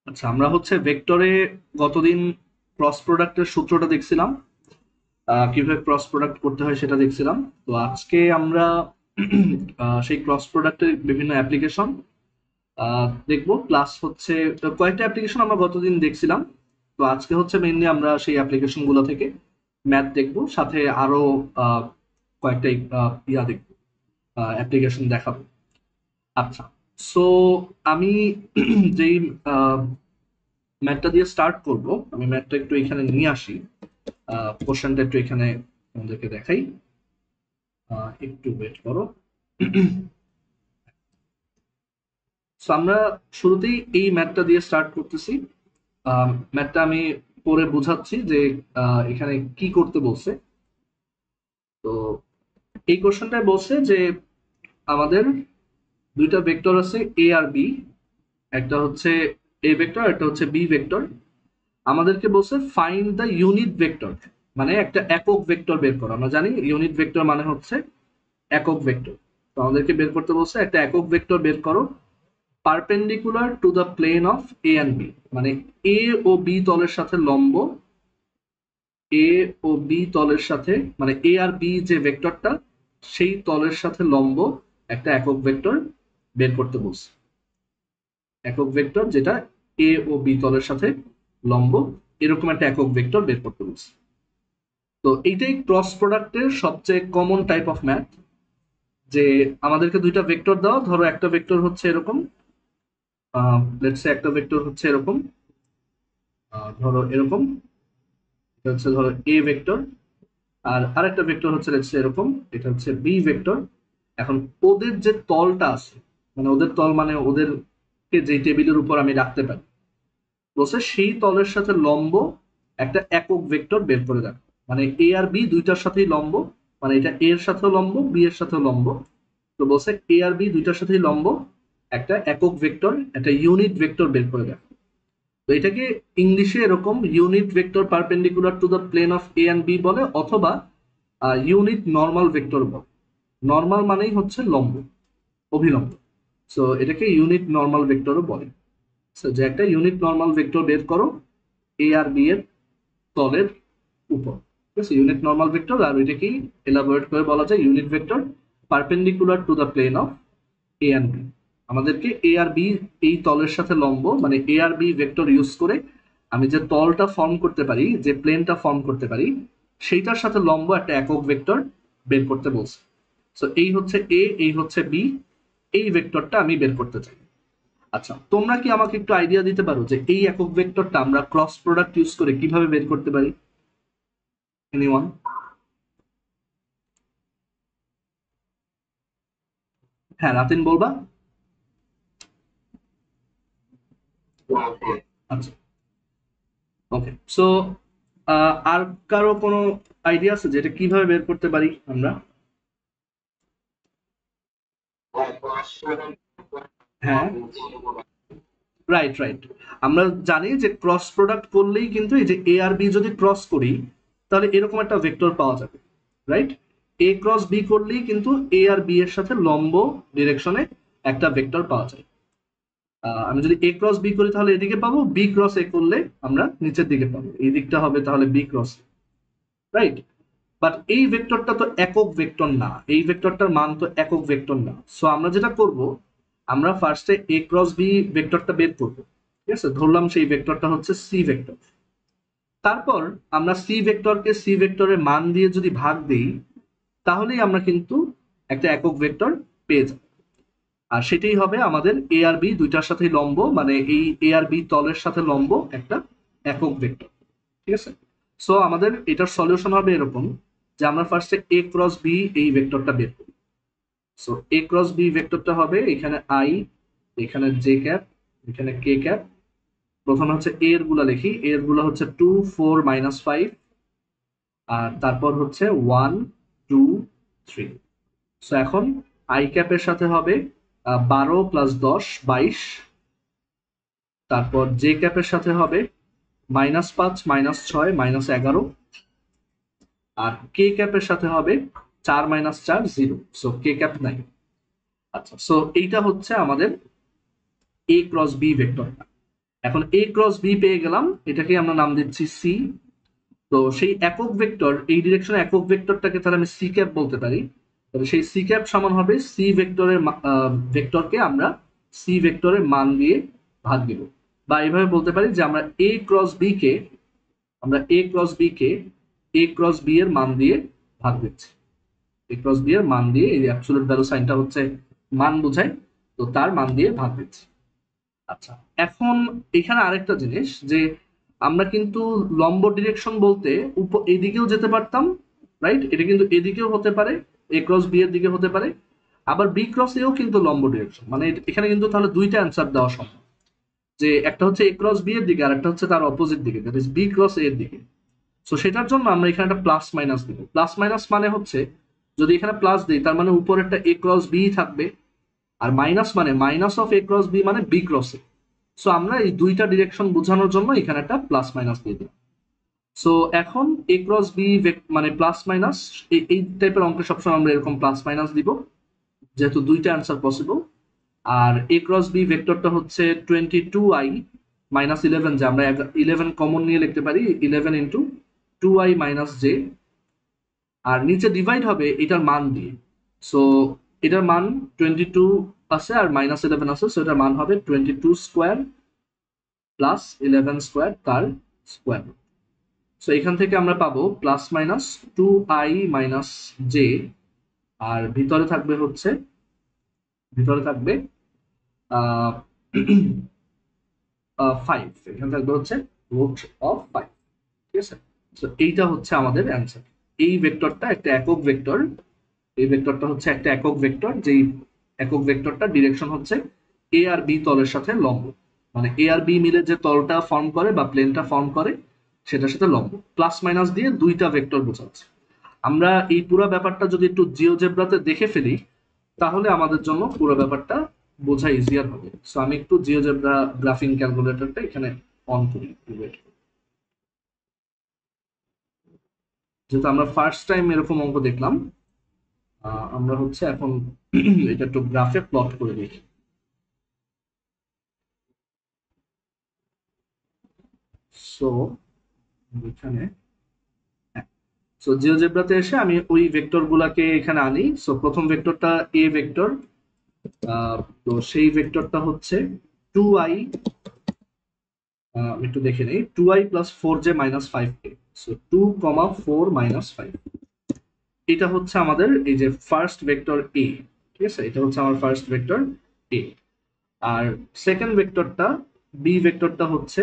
আচ্ছা, আমরা হচ্ছে ভেক্টরে গতদিন ক্রস প্রোডাক্টের সূত্রটা দেখছিলাম। কিভাবে ক্রস প্রোডাক্ট করতে হয় সেটা দেখছিলাম। তো আজকে আমরা সেই ক্রস প্রোডাক্টের বিভিন্ন অ্যাপ্লিকেশন দেখবো। প্লাস হচ্ছে কয়েকটা অ্যাপ্লিকেশন আমরা গতদিন দেখছিলাম। তো আজকে হচ্ছে মেইনলি আমরা সেই অ্যাপ্লিকেশন গুলো থেকে ম্যাথ দেখবো, সাথে আরো আহ, কয়েকটা ইয়া দেখবো, অ্যাপ্লিকেশন দেখাবো। আচ্ছা, সো আমি যেই ম্যাথটা দিয়ে স্টার্ট করব, আমি ম্যাথটা একটু এখানে নিয়ে আসি। কোশ্চেনটা একটু এখানে আমাদেরকে দেখাই। একটু ওয়েট করো। সো আমরা শুরুতেই এই ম্যাথটা দিয়ে স্টার্ট করতেছি। ম্যাথটা আমি পরে বোঝাচ্ছি যে এখানে কি করতে বলছে। তো এই কোশ্চেনটায় বলছে যে আমাদের দুইটা ভেক্টর আছে এ আর বি। একটা হচ্ছে এ ভেক্টর, একটা হচ্ছে বি ভেক্টর। আমাদেরকে বলছে ফাইন্ড দ্য ইউনিট ভেক্টর, মানে একটা একক ভেক্টর বের করো। আমরা জানি ইউনিট ভেক্টর মানে হচ্ছে একক ভেক্টর। তো আমাদেরকে বের করতে বলছে একটা একক ভেক্টর বের করো perpendicular to the plane of a and b, মানে এ ও বি তলের সাথে লম্ব। এ ও বি তলের সাথে, মানে এ আর বি যে ভেক্টরটা, সেই তলের সাথে লম্ব একটা একক ভেক্টর বের করতে বলছে। একক ভেক্টর যেটা এ ও বি তলের সাথে লম্ব, এরকম একটা একক ভেক্টর বের করতে বলছে। তো এইটাই ক্রস প্রোডাক্টের সবচেয়ে কমন টাইপ অফ ম্যাথ। যে আমাদেরকে দুইটা ভেক্টর দাও, ধরো একটা ভেক্টর হচ্ছে এরকম, লেটস সে একটা ভেক্টর হচ্ছে এরকম, ধরো এরকম, এটা হচ্ছে ধরো এ ভেক্টর। আর আরেকটা ভেক্টর হচ্ছে লেটস সে এরকম, এটা হচ্ছে বি ভেক্টর। এখন ওদের যে তলটা আছে, মানে ওদের তল মানে ওদেরকে যে টেবিলের উপর আমি রাখতে পারি, বলছে সেই তলের সাথে লম্ব একটা একক ভেক্টর বের করে দেখ। মানে এ আর বি দুইটার সাথেই লম্ব, মানে এটা এ এর সাথেও লম্ব, বি এর সাথেও লম্ব। তো বলছে এ আর বি দুইটার সাথেই লম্ব একটা একক ভেক্টর, একটা ইউনিট ভেক্টর বের করে দেখ। তো এটাকে ইংলিশে এরকম unit vector perpendicular to the plane of a and b বলে, অথবা ইউনিট নর্মাল ভেক্টর বলে। নর্মাল মানেই হচ্ছে লম্ব, অভিলম্ব। সো এটাকে ইউনিট নর্মাল ভেক্টরও বলে। সো যে একটা ইউনিট নর্মাল ভেক্টর বের করো এ আর বি এর তলের উপর। ঠিক আছে, ইউনিট নর্মাল ভেক্টর, আর এটাকেই এলাবোরেট করে বলা যায় unit vector perpendicular to the plane of a and b. আমাদেরকে এ আর বি এই তলের সাথে লম্ব, মানে এ আর বি ভেক্টর ইউজ করে আমি যে তলটা ফর্ম করতে পারি, যে প্লেনটা ফর্ম করতে পারি, সেইটার সাথে লম্ব একটা একক ভেক্টর বের করতে বলছে। সো এই হচ্ছে এ, এই হচ্ছে বি, এই ভেক্টরটা আমি বের করতে চাই। আচ্ছা, তোমরা কি আমাকে একটু আইডিয়া দিতে পারো যে এই একক ভেক্টরটা আমরা ক্রস প্রোডাক্ট ইউজ করে কিভাবে বের করতে পারি? এনিওয়ান? হ্যাঁ, রাতিন বলবা। আচ্ছা, ওকে। সো আর কারো কোনো আইডিয়া আছে যে এটা কিভাবে বের করতে পারি আমরা? হ্যাঁ, রাইট রাইট। আমরা জানি যে ক্রস প্রোডাক্ট করলেই কিন্তু এই যে এ আর বি যদি ক্রস করি, তাহলে এরকম একটা ভেক্টর পাওয়া যাবে। রাইট, এ ক্রস বি করলেই কিন্তু এ আর বি এর সাথে লম্ব ডিরেকশনে একটা ভেক্টর পাওয়া যায়। আমি যদি এ ক্রস বি করি তাহলে এদিকে পাবো, বি ক্রস এ করলে আমরা নিচের দিকে পাবো, এই দিকটা হবে তাহলে বি ক্রস। রাইট, বাট এই ভেক্টরটা তো একক ভেক্টর না, এই ভেক্টরটার মান তো একক ভেক্টর না। সো আমরা যেটা করব, আমরা ফার্স্টে এ ক্রস বি ভেক্টরটা বের করবো। ঠিক আছে, ধরলাম সেই ভেক্টরটা হচ্ছে সি ভেক্টর। তারপর আমরা সি ভেক্টরকে সি ভেক্টরের মান দিয়ে যদি ভাগ দিই, তাহলেই আমরা কিন্তু একটা একক ভেক্টর পেয়ে যাব। আর সেটাই হবে আমাদের এ আর বি দুইটার সাথে লম্ব, মানে এই এ আর বি তলের সাথে লম্ব একটা একক ভেক্টর। ঠিক আছে, সো আমাদের এটার সলিউশন হবে এরকম, যে আমরা ফার্স্টে এ ক্রস বি এই ভেক্টরটা বের করি। সো এ ক্রস বি ভেক্টরটা হবে এখানে আই, এখানে জে ক্যাপ, এখানে কে ক্যাপ। প্রথমে হচ্ছে এর গুলা লিখি, এর গুলা হচ্ছে 2 4 -5, আর তারপর হচ্ছে 1 2 3। সো এখন আই ক্যাপের সাথে হবে 12 + 10 22। তারপর জে ক্যাপের সাথে হবে -5 -6 -11। আর কে ক্যাপের সাথে হবে 4 - 4 0, সো কে ক্যাপ নাই। আচ্ছা, সো এইটা হচ্ছে আমাদের এ ক্রস বি ভেক্টরটা। এখন a ক্রস b পেয়ে গেলাম, এটাকে আমরা নাম দিচ্ছি c। তো সেই একক ভেক্টর, এই ডিরেকশনে একক ভেক্টরটাকে তাহলে আমি সি ক্যাপ বলতে পারি। তাহলে সেই সি ক্যাপ সমান হবে সি ভেক্টরের ভেক্টরকে আমরা সি ভেক্টরের মান দিয়ে ভাগ দিব, বা এইভাবে বলতে পারি যে আমরা এ ক্রস বি কে এ ক্রস বি এর মান দিয়ে ভাগ দিচ্ছি। এ ক্রস বি এর মান দিয়ে, এই অ্যাবসলিউট ভ্যালু সাইনটা হচ্ছে মান বোঝায়, তো তার মান দিয়ে ভাগ দিচ্ছি। আচ্ছা, এখন এখানে আরেকটা জিনিস যে আমরা কিন্তু লম্ব ডিরেকশন বলতে এদিকেও যেতে পারতাম, রাইট? এটা কিন্তু এদিকেও হতে পারে, এ ক্রস বি এর দিকে হতে পারে, আবার বি ক্রস এও কিন্তু লম্ব ডিরেকশন, মানে এখানে কিন্তু তাহলে দুইটা অ্যান্সার দেওয়া সম্ভব, যে একটা হচ্ছে এ ক্রস বি এর দিকে আর একটা হচ্ছে তার অপোজিট দিকে, দ্যাট ইজ বি ক্রস এর দিকে। সো সেটার জন্য আমরা এখানে একটা প্লাস মাইনাস দিব। প্লাস মাইনাস মানে হচ্ছে যদি এখানে প্লাস দিই তার মানে উপরে একটা এ ক্রস বি থাকবে, আর মাইনাস মানে minus of a cross b মানে বি ক্রস এ। সো আমরা এই দুইটা ডিরেকশন বোঝানোর জন্য এখানে একটা প্লাস মাইনাস দিয়ে দিই। সো এখন এ ক্রস বি মানে প্লাস মাইনাস, এই টাইপের অঙ্কে সবসময় আমরা এরকম প্লাস মাইনাস দিব, যেহেতু দুইটা অ্যান্সার পসিবল। আর এ ক্রস বি ভেক্টরটা হচ্ছে 22i মাইনাস 11, যে আমরা 11 কমন নিয়ে লিখতে পারি 11 ইন্টু 2i মাইনাস জে। আর নিচে ডিভাইড হবে এটার মান দিয়ে। সো এটার মান 22 আছে আর মাইনাস 11 আছে, সো এটার মান হবে 22 স্কোয়ার প্লাস 11 স্কোয়ার তার স্কোয়ার। সো এখান থেকে আমরা পাবো plus minus 2i minus j, আর ভিতরে থাকবে আহ 5, এখানে থাকবে হচ্ছে রুট অফ 5। ঠিক আছে, তো এইটা হচ্ছে আমাদের অ্যান্সার। এই ভেক্টরটা একটা একক ভেক্টর, এই ভেক্টরটা হচ্ছে একটা একক ভেক্টর, যেই একক ভেক্টরটা ডিরেকশন হচ্ছে এ আর বি তলের সাথে লম্ব, মানে এ আর বি মিলে যে তলটা ফর্ম করে বা প্লেনটা ফর্ম করে সেটার সাথে লম্ব। প্লাস মাইনাস দিয়ে দুইটা ভেক্টর বোঝাচ্ছে। আমরা এই পুরো ব্যাপারটা যদি একটু জিওজেব্রাতে দেখে ফেলি তাহলে আমাদের জন্য পুরো ব্যাপারটা বোঝা ইজিয়ার হবে। সো আমি একটু জিওজেব্রা গ্রাফিং ক্যালকুলেটরটা এখানে অন করি, যেহেতু আমরা ফার্স্ট টাইম এরকম অঙ্ক দেখলাম। আমরা হচ্ছে এখন এটা একটু গ্রাফে প্লট করে দেখি। সো এখানে, সো জিওজেব্রাতে এসে আমি ওই ভেক্টর গুলাকে এখানে আনি। সো প্রথম ভেক্টরটা এ ভেক্টর, তো সেই ভেক্টরটা হচ্ছে 2i, একটু দেখে নেই, 2i plus 4j minus 5k। So 2, 4 minus 5, এটা হচ্ছে আমাদের এই যে ফার্স্ট ভেক্টর এ। ঠিক আছে, এটা হচ্ছে আমার ফার্স্ট ভেক্টর এ। আর সেকেন্ড ভেক্টরটা বি ভেক্টরটা হচ্ছে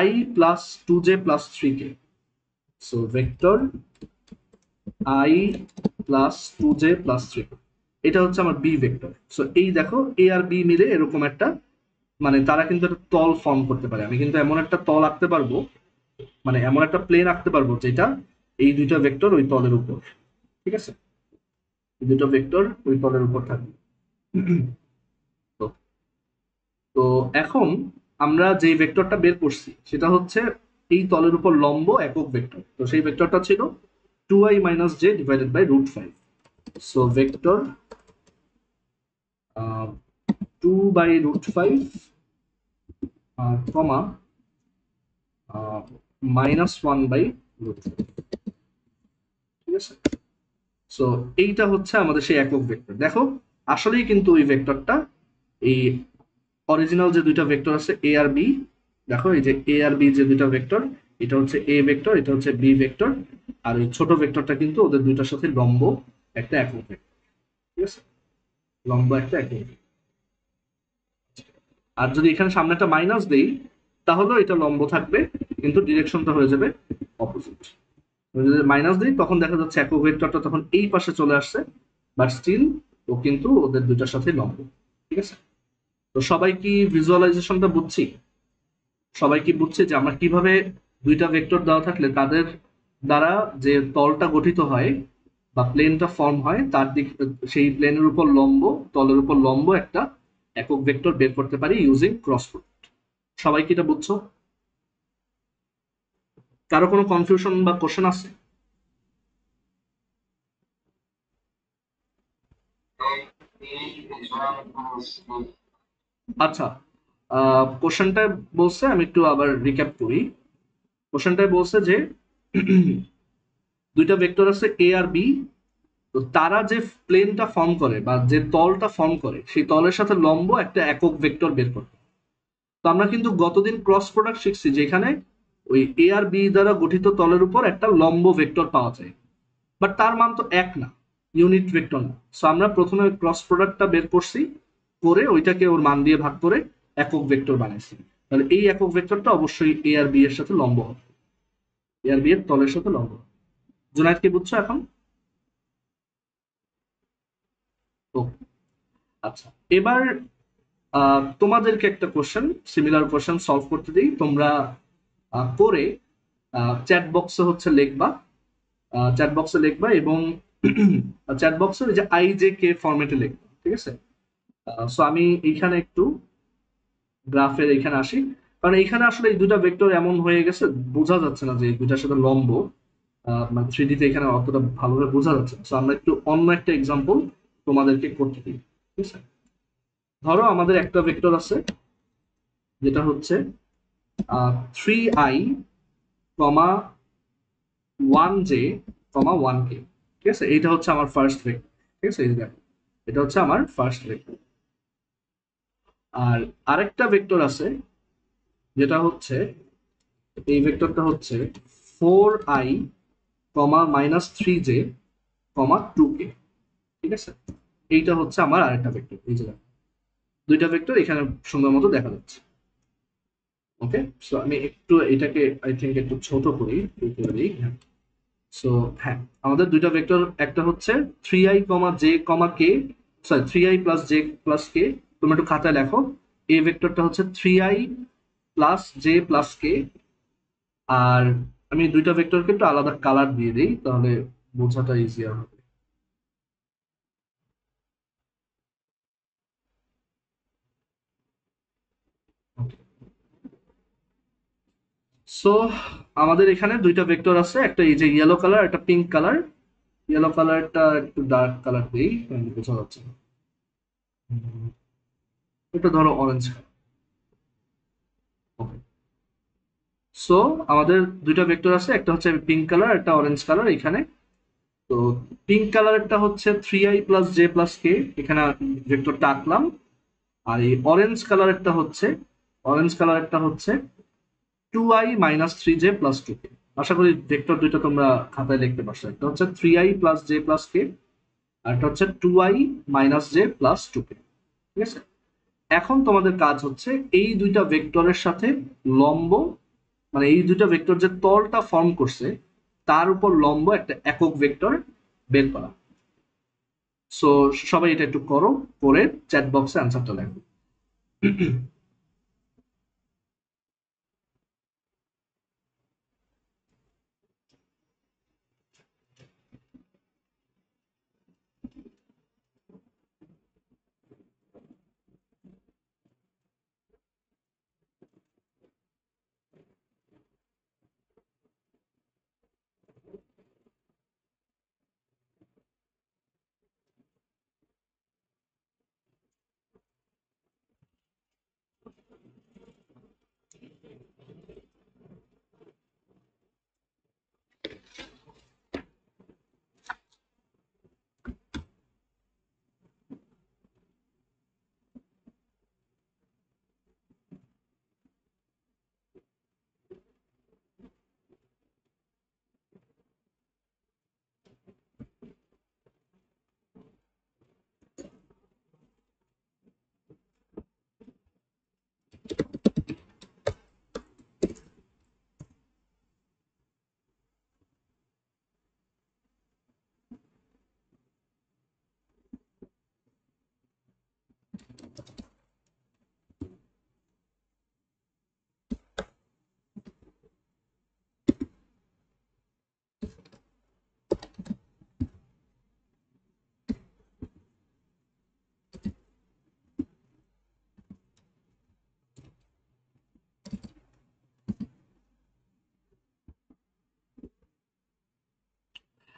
i plus 2j plus 3k। So vector i plus 2j plus 3k, এটা হচ্ছে আমার বি ভেক্টর। সো এই দেখো এ আর বি মিলে এরকম একটা, মানে তারা কিন্তু একটা তল ফর্ম করতে পারে। আমি কিন্তু এমন একটা তল আঁকতে পারবো, মানে এমন একটা প্লেন আঁকতে পারবো যেটা এই দুইটা ভেক্টর ওই তলের উপর। ঠিক আছে, এই দুটো ভেক্টর ওই তলের উপর থাকবে। তো তো এখন আমরা যে ভেক্টরটা বের করছি সেটা হচ্ছে এই তলের উপর লম্ব একক ভেক্টর। তো সেই ভেক্টরটা ছিল 2i minus j divided by root 5। So vector 2 by root 5 comma -1 by root 5। ঠিক আছে, সো এইটা হচ্ছে আমাদের সেই একক ভেক্টর। দেখো আসলেই কিন্তু ওই ভেক্টরটা, এই অরিজিনাল যে দুইটা ভেক্টর আছে এ আর বি, দেখো এই যে এ আর বি যে দুইটা ভেক্টর, এটা হচ্ছে এ ভেক্টর, এটা হচ্ছে বি ভেক্টর, আর ওই ছোট ভেক্টরটা কিন্তু ওদের দুইটার সাথে লম্ব একটা একক ভেক্টর। ঠিক আছে, লম্ব একটা একক ভেক্টর। আর যদি এখানে সামনে একটা মাইনাস দেই তাহলেও এটা লম্ব থাকবে, কিন্তু ডিরেকশনটা হয়ে যাবে অপোজিট। যদি মাইনাস দিই তখন দেখা যাচ্ছে একক ভেক্টরটা তখন এই পাশে চলে আসছে, বাট স্টিল ও কিন্তু ওদের দুইটার সাথে লম্ব। ঠিক আছে, তো সবাই কি ভিজুয়ালাইজেশনটা বুঝছি? সবাই কি বুঝছে যে আমরা কিভাবে দুইটা ভেক্টর দেওয়া থাকলে তাদের দ্বারা যে তলটা গঠিত হয় বা প্লেনটা ফর্ম হয় তার দিক, সেই প্লেনের উপর লম্ব, তলের উপর লম্ব একটা একক ভেক্টর বের করতে পারি ইউজিং ক্রস প্রোডাক্ট। সবাই কি এটা বুঝছো? কারো কোনো কনফিউশন বা কোশ্চেন আছে? আচ্ছা, কোশ্চেনটায় বলছে, আমি একটু আবার রিক্যাপ করি। কোশ্চেনটায় বলছে যে দুইটা ভেক্টর আছে এ আর বি, তো তারা যে প্লেনটা ফর্ম করে বা যে তলটা ফর্ম করে সেই তলের সাথে লম্ব একটা একক ভেক্টর বের করতে। তো আমরা কিন্তু গতদিন ক্রস প্রোডাক্ট শিখছি, যেখানে ওই এ আর বি দ্বারা গঠিত তলের উপর একটা লম্ব ভেক্টর পাওয়া যায়, বাট তার মান তো এক না, ইউনিট ভেক্টর না। সো আমরা প্রথমে ক্রস প্রোডাক্টটা বের করছি, করে ওইটাকে ওর মান দিয়ে ভাগ করে একক ভেক্টর বানাইছি। তাহলে এই একক ভেক্টরটা অবশ্যই এ আর বি এর সাথে লম্ব হবে, এ আর বি এর তলের সাথে লম্ব হবে। জুনায়েদ কি বুঝছো এখন? তো আচ্ছা, এবার তোমাদেরকে একটা কোশ্চেন, সিমিলার কোশ্চেন সলভ করতে দিই, তোমরা করে চ্যাট বক্সে হচ্ছে লিখবা, চ্যাট বক্সে লিখবা এবং চ্যাট বক্সে যে আই জে কে ফরম্যাটে লিখবা, ঠিক আছে? সো আমি এইখানে একটু গ্রাফের এখানে আসি, কারণ এইখানে আসলে এই দুটা ভেক্টর এমন হয়ে গেছে বোঝা যাচ্ছে না যে এই দুটার সাথে লম্ব, মানে থ্রি ডিতে এখানে অতটা ভালোভাবে বোঝা যাচ্ছে না। সো আমরা একটু অন্য একটা এক্সাম্পল তোমাদেরকে করতে দিই, ঠিক আছে? ধরো আমাদের একটা ভেক্টর আছে যেটা হচ্ছে 3i, 1j, 1k, ঠিক আছে? এইটা হচ্ছে আমার ফার্স্ট ভেক্টর, ঠিক আছে? এই যে দেখো, এটা হচ্ছে আমার ফার্স্ট ভেক্টর। আর আরেকটা ভেক্টর আছে যেটা হচ্ছে, এই ভেক্টরটা হচ্ছে 4i, -3j, 2k, ঠিক আছে? এইটা হচ্ছে আমার আরেকটা ভেক্টর। এই যে দেখো, দুইটা ভেক্টর এখানে সুন্দর মতো দেখা যাচ্ছে। ওকে, সো আমি একটু এটাকে আই থিঙ্ক একটু ছোট করি, করে দিই। সো হ্যাঁ, আমাদের দুইটা ভেক্টর, একটা হচ্ছে 3i, j, k, sorry 3i plus j plus k. তুমি একটু খাতায় লেখো, এই ভেক্টরটা হচ্ছে 3i plus j plus k. আর আমি দুইটা ভেক্টরকে একটু আলাদা কালার দিয়ে দিই, তাহলে বোঝাটা ইজিয়ার হবে। সো আমাদের এখানে দুইটা ভেক্টর আছে, একটা এই যে ইয়েলো কালার, একটা পিঙ্ক কালার। ইয়েলো কালারটা একটু ডার্ক কালার দিই, বোঝা যাচ্ছে না। এটা ধরো অরেঞ্জ। সো আমাদের দুইটা ভেক্টর আছে, একটা হচ্ছে পিঙ্ক কালার, একটা অরেঞ্জ কালার এখানে। তো পিঙ্ক কালারটা হচ্ছে 3i প্লাস জে প্লাস কে, এখানে ভেক্টরটা আঁকলাম। আর এই অরেঞ্জ কালারটা হচ্ছে 2i-3j+2k। আশা করি ভেক্টর দুইটা তোমরা খাতায় লিখতে পারছো। একটা হচ্ছে 3i plus j plus k, আর একটা হচ্ছে 2i-j+2k, ঠিক আছে? এখন তোমাদের কাজ হচ্ছে এই দুইটা ভেক্টরের সাথে লম্ব, মানে এই দুইটা ভেক্টর যে তলটা ফর্ম করছে তার উপর লম্ব একটা একক ভেক্টর বের করা। সো সবাই এটা একটু করো, করে চ্যাট বক্সে অ্যান্সারটা লেখো।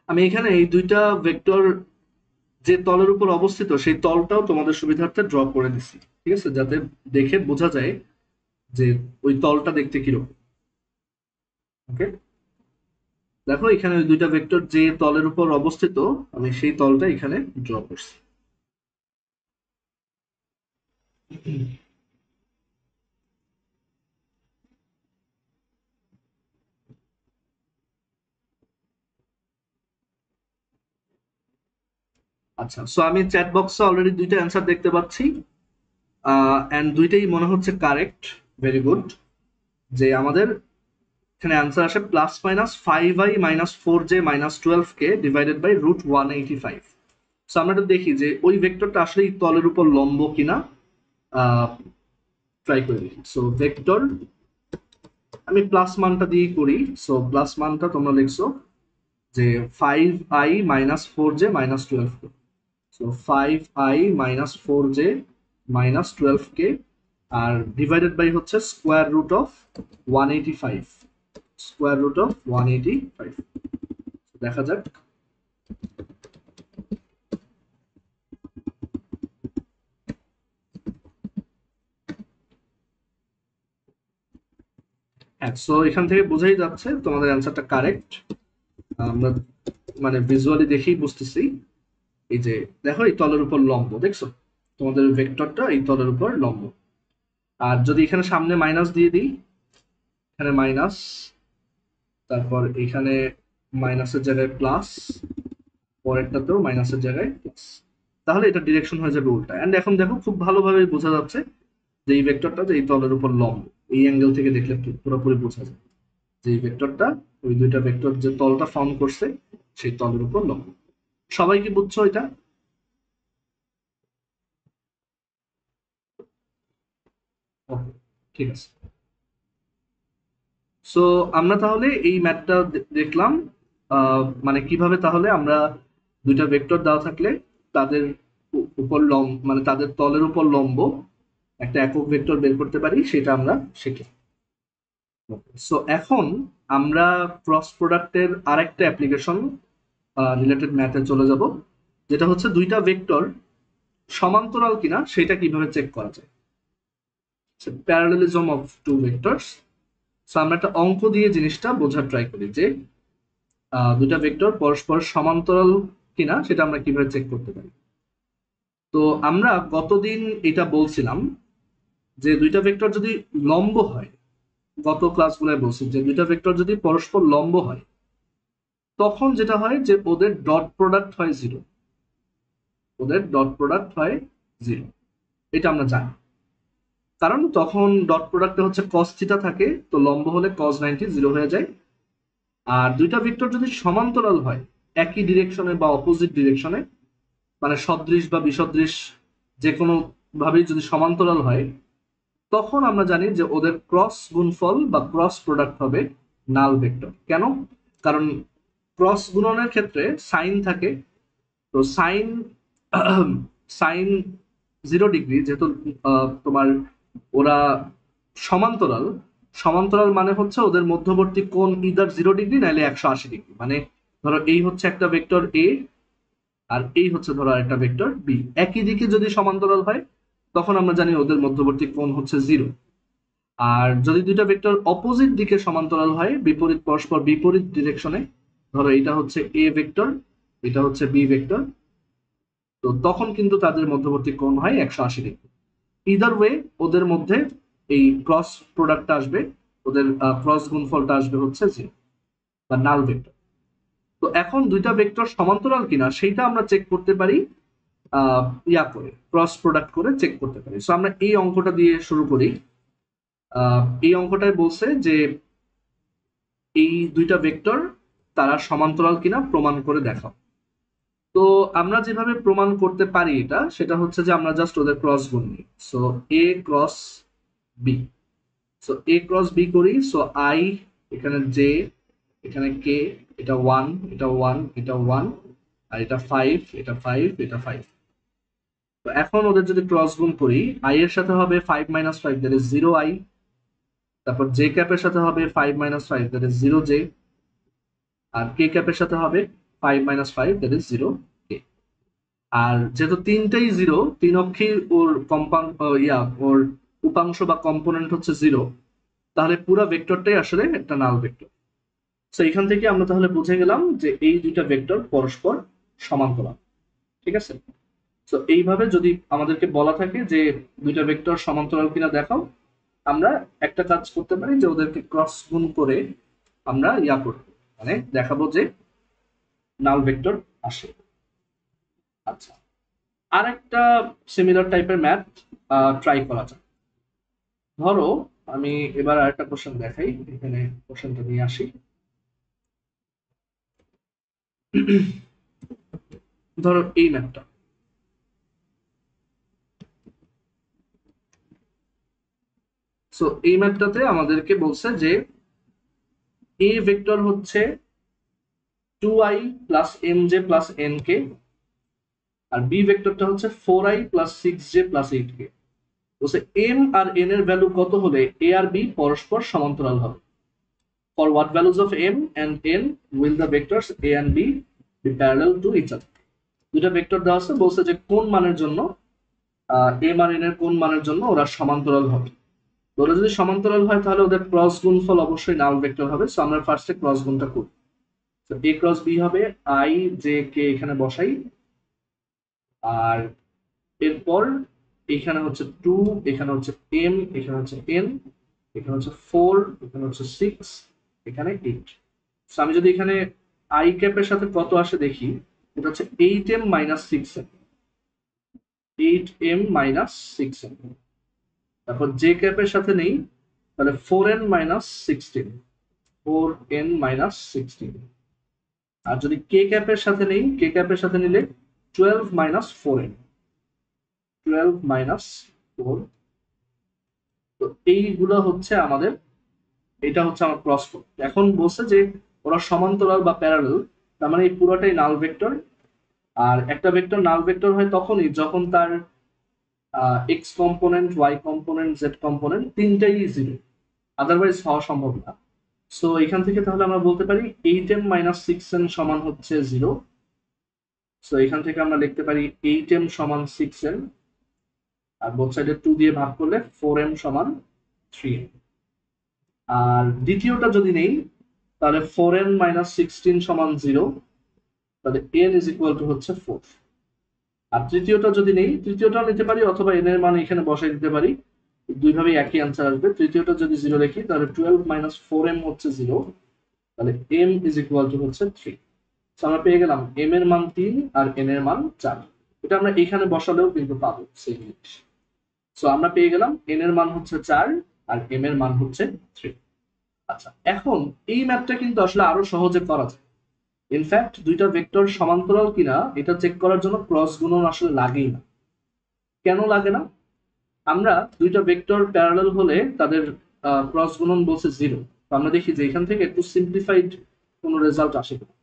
আমি এখানে এই দুইটা ভেক্টর যে তলের উপর অবস্থিত সেই তলটাও তোমাদের সুবিধার্থে ড্র করে দিছি, ঠিক আছে, যাতে দেখে বোঝা যায় যে ওই তলটা দেখতে কিরকম। ওকে, দেখো এখানে ওই দুইটা ভেক্টর যে তলের উপর অবস্থিত, আমি সেই তলটা এখানে ড্র করছি। আচ্ছা, সো আমি চ্যাট বক্সে অলরেডি দুইটা অ্যান্সার দেখতে পাচ্ছি, অ্যান্ড দুইটাই মনে হচ্ছে কারেক্ট। Very good. যে আমাদের এখানে অ্যান্সার আসে +5i-4j-12k ডিভাইডেড বাই √185। সো আমরা একটু দেখি যে ওই ভেক্টরটা আসলে এই তলের উপর লম্ব কিনা। ট্রাই করে দেখি। সো ভেক্টর, আমি প্লাস মানটা দিয়ে করি। সো প্লাস মানটা তোমরা লিখছো যে 5i-4j-12k। সো 5i-4j-12k আর ডিভাইডেড বাই হচ্ছে square root of 185। Square root of 185 দেখা যাক। হ্যাঁ, সো এখান থেকে বোঝাই যাচ্ছে তোমাদের অ্যান্সারটা কারেক্ট। আমরা মানে ভিজুয়ালি দেখেই বুঝতেছি। এই যে দেখো এই তলের উপর লম্ব দেখছো, তোমাদের ভেক্টরটা এই তলের উপর লম্ব। আর যদি এখানে সামনে মাইনাস দিয়ে দিই, এখানে মাইনাস, তারপর এখানে মাইনাসের জায়গায় প্লাস, পরেরটাতেও মাইনাসের জায়গায় প্লাস, তাহলে এটা ডিরেকশন হয়ে যাবে উল্টা। এন্ড এখন দেখো খুব ভালোভাবে বোঝা যাচ্ছে যে এই ভেক্টরটা যে এই তলের উপর লম্ব। এই অ্যাঙ্গেল থেকে দেখলে পুরোপুরি বোঝা যায় যে এই ভেক্টরটা ওই দুইটা ভেক্টর যে তলটা ফর্ম করছে সেই তলের উপর লম্ব। সবাই কি বুঝছো এটা? ওকে, ঠিক আছে। সো আমরা তাহলে এই ম্যাথটা দেখলাম, মানে কিভাবে তাহলে আমরা দুইটা ভেক্টর দেওয়া থাকলে তাদের উপর লম্ব মানে তাদের তলের উপর লম্ব একটা একক ভেক্টর বের করতে পারি, সেটা আমরা শিখি। সো এখন আমরা ক্রস প্রোডাক্টের আরেকটা অ্যাপ্লিকেশন রিলেটেড ম্যাথে চলে যাব, যেটা হচ্ছে দুইটা ভেক্টর সমান্তরাল কিনা সেটা কিভাবে চেক করা যায়। Parallelism of two vectors. So আমরা একটা অঙ্ক দিয়ে জিনিসটা বোঝার ট্রাই করি যে দুইটা ভেক্টর পরস্পর সমান্তরাল কিনা সেটা আমরা কিভাবে চেক করতে পারি। তো আমরা গতদিন এটা বলছিলাম যে দুইটা ভেক্টর যদি লম্ব হয়, গত ক্লাসগুলোয় বলছি যে দুইটা ভেক্টর যদি পরস্পর লম্ব হয় তখন যেটা হয় যে ওদের ডট প্রোডাক্ট হয় জিরো। ওদের ডট প্রোডাক্ট হয় জিরো, এটা আমরা জানি। কারণ তখন ডট প্রোডাক্টে হচ্ছে কস থিটা থাকে, তো লম্ব হলে কস 90 জিরো হয়ে যায়। আর দুইটা ভেক্টর যদি সমান্তরাল হয় একই ডিরেকশনে বা অপোজিট ডিরেকশনে, মানে সদৃশ বা বিসদৃশ যে কোনো ভাবেই যদি সমান্তরাল হয়, তখন আমরা জানি যে ওদের ক্রস গুণফল বা ক্রস প্রোডাক্ট হবে নাল ভেক্টর। কেন? কারণ ক্রস গুণনের ক্ষেত্রে সাইন থাকে। তো সাইন সাইন 0 ডিগ্রি যেহেতু তোমার ওরা সমান্তরাল, সমান্তরাল মানে হচ্ছে ওদের মধ্যবর্তী কোণ ইদার 0 ডিগ্রি নাহলে 180 ডিগ্রি। মানে ধরো এই হচ্ছে একটা ভেক্টর এ, আর এই হচ্ছে ধরো একটা ভেক্টর বি, একই দিকে যদি সমান্তরাল হয় তখন আমরা জানি ওদের মধ্যবর্তী কোণ হচ্ছে জিরো। আর যদি দুইটা ভেক্টর অপোজিট দিকে সমান্তরাল হয়, বিপরীত পরস্পর বিপরীত ডিরেকশনে, ধরো এটা হচ্ছে এ ভেক্টর, এটা হচ্ছে বি ভেক্টর, তো তখন কিন্তু তাদের মধ্যবর্তী কোণ হয় 180 ডিগ্রি। ইদার ওয়ে ওদের মধ্যে এই ক্রস প্রোডাক্টটা আসবে, ওদের ক্রস গুণফলটা আসবে হচ্ছে জিরো বা নাল ভেক্টর। তো এখন দুইটা ভেক্টর সমান্তরাল কিনা সেইটা আমরা চেক করতে পারি ইয়া করে, ক্রস প্রোডাক্ট করে চেক করতে পারি। সো আমরা এই অঙ্কটা দিয়ে শুরু করি। এই অঙ্কটায় বলছে যে এই দুইটা ভেক্টর তারা সমান্তরাল কিনা প্রমাণ করে দেখাও। তো আমরা যেভাবে প্রমাণ করতে পারি এটা, সেটা হচ্ছে যে আমরা জাস্ট ওদের ক্রস গুণ নিই। সো এ ক্রস বি, সো এ ক্রস বি করি। সো আই, এখানে জে, এখানে কে, এটা ওয়ান, এটা ওয়ান, এটা ওয়ান, আর এটা ফাইভ, এটা ফাইভ, এটা ফাইভ। তো এখন ওদের যদি ক্রস গুণ করি, আই এর সাথে হবে 5 - 5, দ্যাট ইজ 0i। তারপর জে ক্যাপের সাথে হবে 5 - 5, that is 0j। R k ক্যাপের সাথে হবে 5 - 5, দ্যাট ইজ 0k। আর যেহেতু তিনটাই জিরো, তিন অক্ষেই ওর কম্পাউন্ড ওর উপাংশ বা কম্পোনেন্ট হচ্ছে জিরো, তাহলে পুরো ভেক্টরটাই আসলে একটা নাল ভেক্টর। তো এখান থেকে আমরা তাহলে বুঝে গেলাম যে এই দুইটা ভেক্টর পরস্পর সমান্তরাল। ঠিক আছে। তো এইভাবে যদি আমাদেরকে বলা থাকে যে দুইটা ভেক্টর সমান্তরাল কিনা দেখাও, আমরা একটা কাজ করতে পারি যে ওদেরকে ক্রস গুণ করে আমরা করব, মানে দেখাবো যে নাল ভেক্টর আসে। আচ্ছা, আর একটা সিমিলার টাইপের ম্যাথ ট্রাই করা যায়। ধরো আমি এবার আরেকটা কোশ্চেন দেখাই, এখানে কোশ্চেনটা নিয়ে আসি। ধরো এই ম্যাথটা। সো এই ম্যাথটাতে আমাদেরকে বলছে যে এ ভেক্টর হচ্ছে 2i plus mj plus nk, আর বি ভেক্টরটা হচ্ছে 4i plus 6j plus 8k। বলছে এম আর এন এর ভ্যালু কত হলে এ আর বি পরস্পর সমান্তরাল হবে। For what values of m and n will the vectors a and b be parallel to each other. দুটা ভেক্টর দেওয়া আছে, বলছে যে কোন মানের জন্য এম আর এন এর কোন মানের জন্য ওরা সমান্তরাল হবে। ওরা যদি সমান্তরাল হয় তাহলে ওদের ক্রস গুণফল অবশ্যই নাল ভেক্টর হবে। সো আমরা ফার্স্টে ক্রস গুণটা করি। তো এ ক্রস বি হবে আই জে কে এখানে বসাই, আর এরপর এখানে হচ্ছে 2, এখানে হচ্ছে এম, এখানে হচ্ছে এন, এখানে হচ্ছে 4, এখানে হচ্ছে 6, এখানে 8। সো আমি যদি এখানে আই ক্যাপের সাথে কত আসে দেখি, এটা হচ্ছে 8m minus 6m, 8m minus 6m। তারপর জে ক্যাপের সাথে নেই, তাহলে 4n মাইনাস 16, 4n মাইনাস 16। আর যদি কে ক্যাপের সাথে নেই, কে ক্যাপের সাথে নিলে 12 মাইনাস 4n, 12 মাইনাস 4। তো এইগুলো হচ্ছে আমাদের, এটা হচ্ছে আমার ক্রস প্রোডাক্ট। এখন বলছে যে ওরা সমান্তরাল বা প্যারালাল, তার মানে এই পুরোটাই নাল ভেক্টর। আর একটা ভেক্টর নাল ভেক্টর হয় তখনই যখন তার x component, y component, z component তিনটাই জিরো, আদারওয়াইজ হওয়া সম্ভব না। সো এখান থেকে তাহলে আমরা বলতে পারি 8m মাইনাস 6m সমান হচ্ছে জিরো। সো এখান থেকে আমরা লিখতে পারি 8m সমান 6m, আর বোথ সাইডে 2 দিয়ে ভাগ করলে 4m সমান 3m। আর দ্বিতীয়টা যদি নেই, তাহলে 4n মাইনাস 16 সমান 0, তাহলে n ইজ ইকুয়াল টু হচ্ছে 4। আর তৃতীয়টা যদি নেই, তৃতীয়টা নিতে পারি অথবা n এর মান এখানে বসাই দিতে পারি, দুইভাবেই একই অ্যান্সার আসবে। তৃতীয়টা যদি 0 লিখি তাহলে 12 মাইনাস 4m হচ্ছে 0, তাহলে m ইজ ইকুয়াল টু হচ্ছে 3। তো আমরা পেয়ে গেলাম m এর মান 3 আর n এর মান 4। এটা আমরা এখানে বসালেও কিন্তু পাবো সেই জিনিস। সো আমরা পেয়ে গেলাম n এর মান হচ্ছে 4 আর m এর মান হচ্ছে 3। আচ্ছা, এখন এই ম্যাথটা কিন্তু আসলে আরো সহজে করা যায়। ইনফ্যাক্ট দুইটা ভেক্টর সমান্তরাল কিনা এটা চেক করার জন্য ক্রস গুণন আসলে লাগেই না। কেন লাগে না? আমরা দুইটা ভেক্টর প্যারালাল হলে তাদের ক্রস গুণন বলছে 0। তো আমরা দেখি যে এখান থেকে একটু সিম্পলিফাইড কোনো রেজাল্ট আসে কিনা।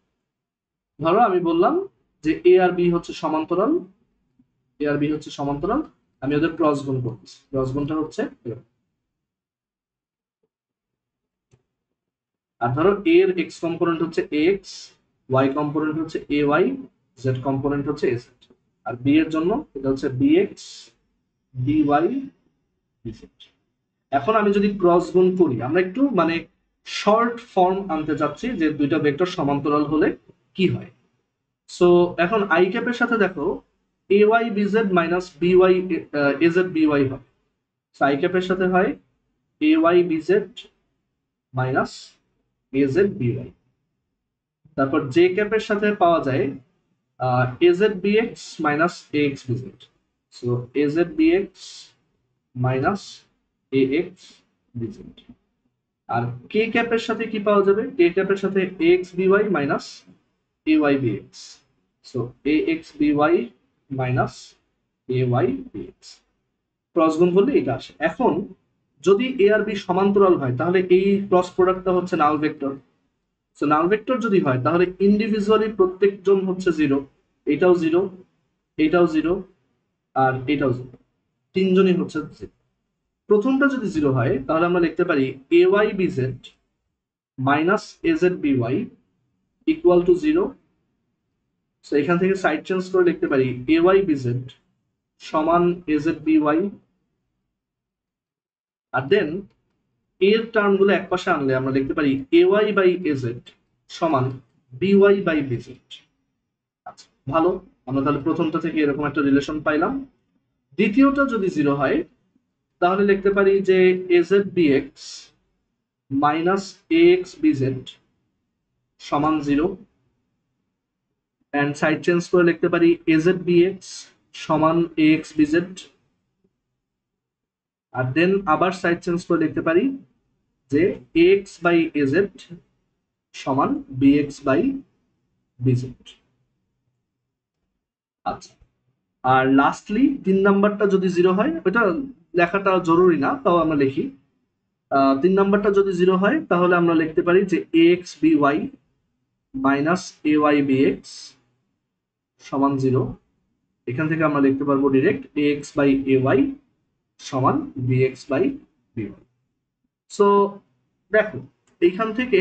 ধরো আমি বললাম যে এ আর বি হচ্ছে সমান্তরাল, এ আর বি হচ্ছে সমান্তরাল, আমি ওদের ক্রস গুণ করছি। ক্রস গুণটা হচ্ছে এরকম। আর ধরো এ এর এক্স কম্পোনেন্ট হচ্ছে এক্স, ওয়াই কম্পোনেন্ট হচ্ছে এ ওয়াই, জেড কম্পোনেন্ট হচ্ছে এ জেড। আর বি এর জন্য এটা হচ্ছে b x, b y, b z. এখন আমি যদি ক্রস গুণ করি, আমরা একটু মানে শর্ট ফর্ম আনতে চাচ্ছি যে দুইটা ভেক্টর সমান্তরাল হলে কি হয়। সো এখন আই ক্যাপের সাথে দেখো a y b z minus b y a z b y হবে। সো আই ক্যাপের সাথে হয় a y b z minus a z b y. তারপর জে ক্যাপের সাথে পাওয়া যায় a z b x minus a x b z. So a z b x minus a x b z. আর কে ক্যাপের সাথে কি পাওয়া যাবে? কে ক্যাপের সাথে x b y minus a y b x. So a x b y minus a y bx. Cross গুণ করলে এটা আসে। এখন যদি এ আর বি সমান্তরাল হয় তাহলে এই ক্রস প্রোডাক্টটা হচ্ছে নাল ভেক্টর। সো নাল ভেক্টর যদি হয় তাহলে ইন্ডিভিজুয়ালি প্রত্যেকজন হচ্ছে 0, এটাও 0, এটাও 0, আর এটাও 0, তিনজনই হচ্ছে 0। প্রথমটা যদি 0 হয় তাহলে আমরা লিখতে পারি a y b z minus a z b y equal to 0। তো এখান থেকে সাইড চেঞ্জ করে লিখতে পারি এ ওয়াই বিজেড সমান এজেড বি ওয়াই। আর দেন এর টার্মগুলো এক পাশে আনলে আমরা লিখতে পারি এ ওয়াই বাই এজেড সমান বি ওয়াই বাই বিজেড। আচ্ছা, ভালো, আমরা তাহলে প্রথমটা থেকে এরকম একটা রিলেশন পাইলাম। দ্বিতীয়টা যদি জিরো হয় তাহলে লিখতে পারি যে AZ bx minus a x BZ সমান জিরো। অ্যান্ড সাইড চেঞ্জ করে লিখতে পারি এজেড বিএক্স সমান এ এক্স বিজেড। আর দেন আবার সাইড চেঞ্জ করে লিখতে পারি যে এক্স বাই এজেড সমান বিএক্স বাই বিজেড। আচ্ছা, আর লাস্টলি 3 নাম্বারটা যদি জিরো হয়, ওটা লেখাটা জরুরি না, তাও আমরা লিখি। 3 নাম্বারটা যদি জিরো হয় তাহলে আমরা লিখতে পারি যে a x b y minus a y b x সমান জিরো। এখান থেকে আমরা লিখতে পারবো direct a x by a y সমান b x by b y. So দেখো, এইখান থেকে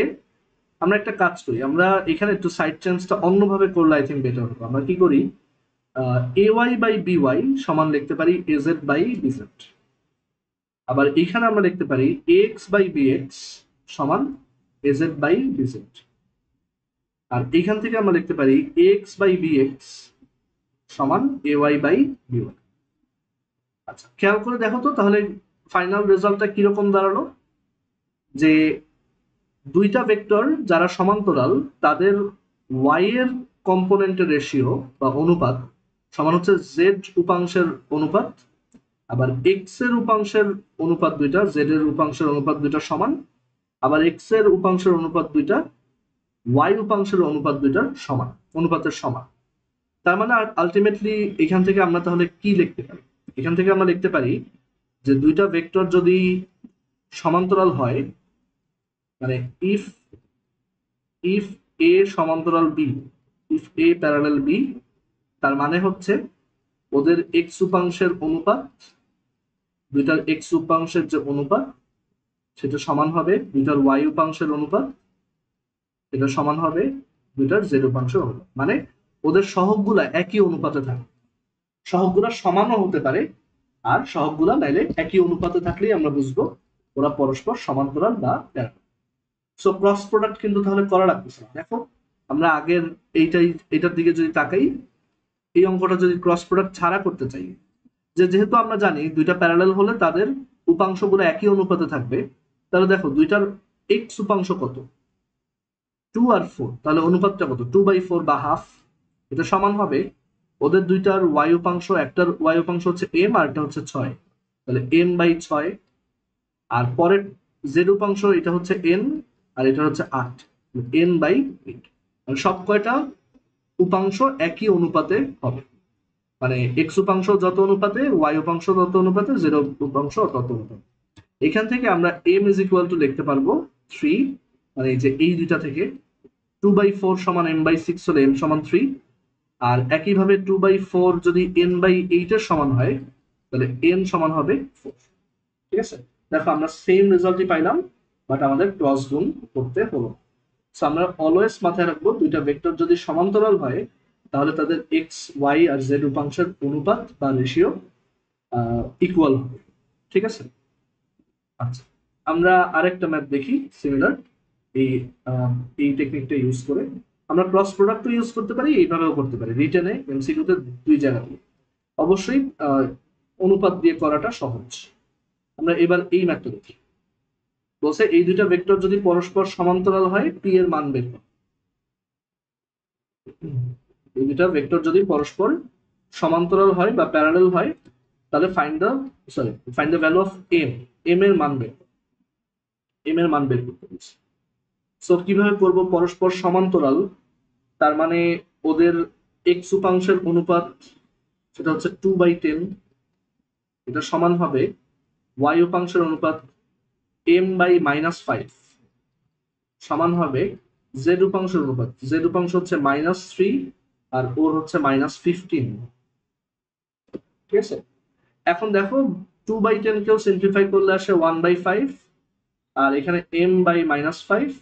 আমরা একটা কাজ করি, আমরা এখানে একটু সাইড চেঞ্জটা অন্যভাবে করলে আই থিঙ্ক বেটার হবে। আমরা কি করি, এ ওয়াই বাই বি ওয়াই সমান লিখতে পারি এজেড বাই বিজেড। আবার এখানে আমরা লিখতে পারি এক্স বাই বি এক্স সমান এজেড বাই বিজেড। আর এখান থেকে আমরা লিখতে পারি এক্স বাই বি এক্স সমান এ ওয়াই বাই বি ওয়াই। আচ্ছা, খেয়াল করে দেখো তো তাহলে ফাইনাল রেজাল্টটা কিরকম দাঁড়ালো, যে দুইটা ভেক্টর যারা সমান্তরাল তাদের ওয়াই এর কম্পোনেন্টের রেশিও বা অনুপাত সমান হচ্ছে জেড উপাংশের অনুপাত। আবার এক্স এর উপাংশের অনুপাত দুইটা, জেড এর উপাংশের অনুপাত দুইটা সমান। আবার এক্স এর উপাংশের অনুপাত দুইটা ওয়াই উপাংশের অনুপাত দুইটার সমান, অনুপাতের সমান। তার মানে আলটিমেটলি এখান থেকে আমরা তাহলে কি লিখতে পারি, এখান থেকে আমরা লিখতে পারি যে দুইটা ভেক্টর যদি সমান্তরাল হয়, মানে ইফ এ সমান্তরাল b, if a parallel b, তার মানে হচ্ছে ওদের এক্স উপাংশের অনুপাত, দুইটার এক্স উপাংশের যে অনুপাত সেটা সমান হবে দুইটার ওয়াই উপাংশের অনুপাত, এটা সমান হবে দুইটার জেড উপাংশের অনুপাত। মানে ওদের সহগগুলা একই অনুপাতে থাকে, সহগগুলা সমানও হতে পারে, আর সহগগুলা নাইলে একই অনুপাতে থাকলেই আমরা বুঝবো ওরা পরস্পর সমান্তরাল বা প্যারালাল। সো ক্রস প্রোডাক্ট কিন্তু তাহলে করা লাগতেছে না। দেখো, আমরা আগের এইটার দিকে যদি তাকাই, এই অঙ্কটা যদি ক্রস প্রোডাক্ট ছাড়া করতে চাই, যেহেতু আমরা জানি দুইটা প্যারালাল হলে তাদের উপাংশগুলো একই অনুপাতে থাকবে, তাহলে দেখো দুইটার এক্স উপাংশ কত, 2 আর 4, তাহলে অনুপাতটা কত, 2/4 বা হাফ। এটা সমান হবে ওদের দুইটার ওয়াই উপাংশ, একটার ওয়াই উপাংশ হচ্ছে এম আর একটা হচ্ছে 6, তাহলে m/6। আর পরের জেড উপাংশ এটা হচ্ছে n আর এটা হচ্ছে 8, n/8। মানে সব কয়টা উপাংশ একই অনুপাতে হবে, মানে এক্স উপাংশ যত অনুপাতে, ওয়াই উপাংশ তত অনুপাতে, জেড উপাংশ তত অনুপাতে। এখান থেকে আমরা m ইজ ইকুয়াল টু লিখতে পারবো 3, মানে এই যে এই দুইটা থেকে 2/4 সমান m/6 হলে m সমান 3। আর একইভাবে 2/4 যদি n/8 এর সমান হয় তাহলে n সমান হবে 4। ঠিক আছে, দেখো আমরা সেম রেজাল্টই পাইলাম, বাট আমাদের ক্রস গুণ করতে হলো। সো আমরা অলওয়েজ মাথায় রাখবো দুইটা ভেক্টর যদি সমান্তরাল হয় তাহলে তাদের এক্স ওয়াই আর জেড উপাংশের অনুপাত বা রেশিও ইকুয়াল হবে। ঠিক আছে, আচ্ছা আমরা আরেকটা ম্যাথ দেখি সিমিলার। এই এই টেকনিকটা ইউজ করে আমরা ক্রস প্রোডাক্টও ইউজ করতে পারি, এইভাবেও করতে পারি। রিটেনে এমসিকিউতে দুই জায়গাতে অবশ্যই অনুপাত দিয়ে করাটা সহজ। আমরা এবার এই ম্যাথটা দেখি। বলছে এই দুইটা ভেক্টর যদি পরস্পর সমান্তরাল হয় পি এর মান বের করো। এই দুইটা ভেক্টর যদি পরস্পর সমান্তরাল হয় বা প্যারালাল হয় তাহলে find the value of m, m এর মান বের করো, এম এর মান বের করতে বলছে। সো কিভাবে করব, পরস্পর সমান্তরাল তার মানে ওদের এক্স উপাংশের অনুপাত সেটা হচ্ছে 2/10, এটা সমান হবে ওয়াই উপাংশের অনুপাত m/-5 সমান হবে জেড উপাংশের অনুপাত, জেড উপাংশ হচ্ছে -3 আর ওর হচ্ছে -15। ঠিক আছে, এখন দেখো 2/10 কেও সিম্পলিফাই করলে আসে 1/5, আর এখানে m/-5,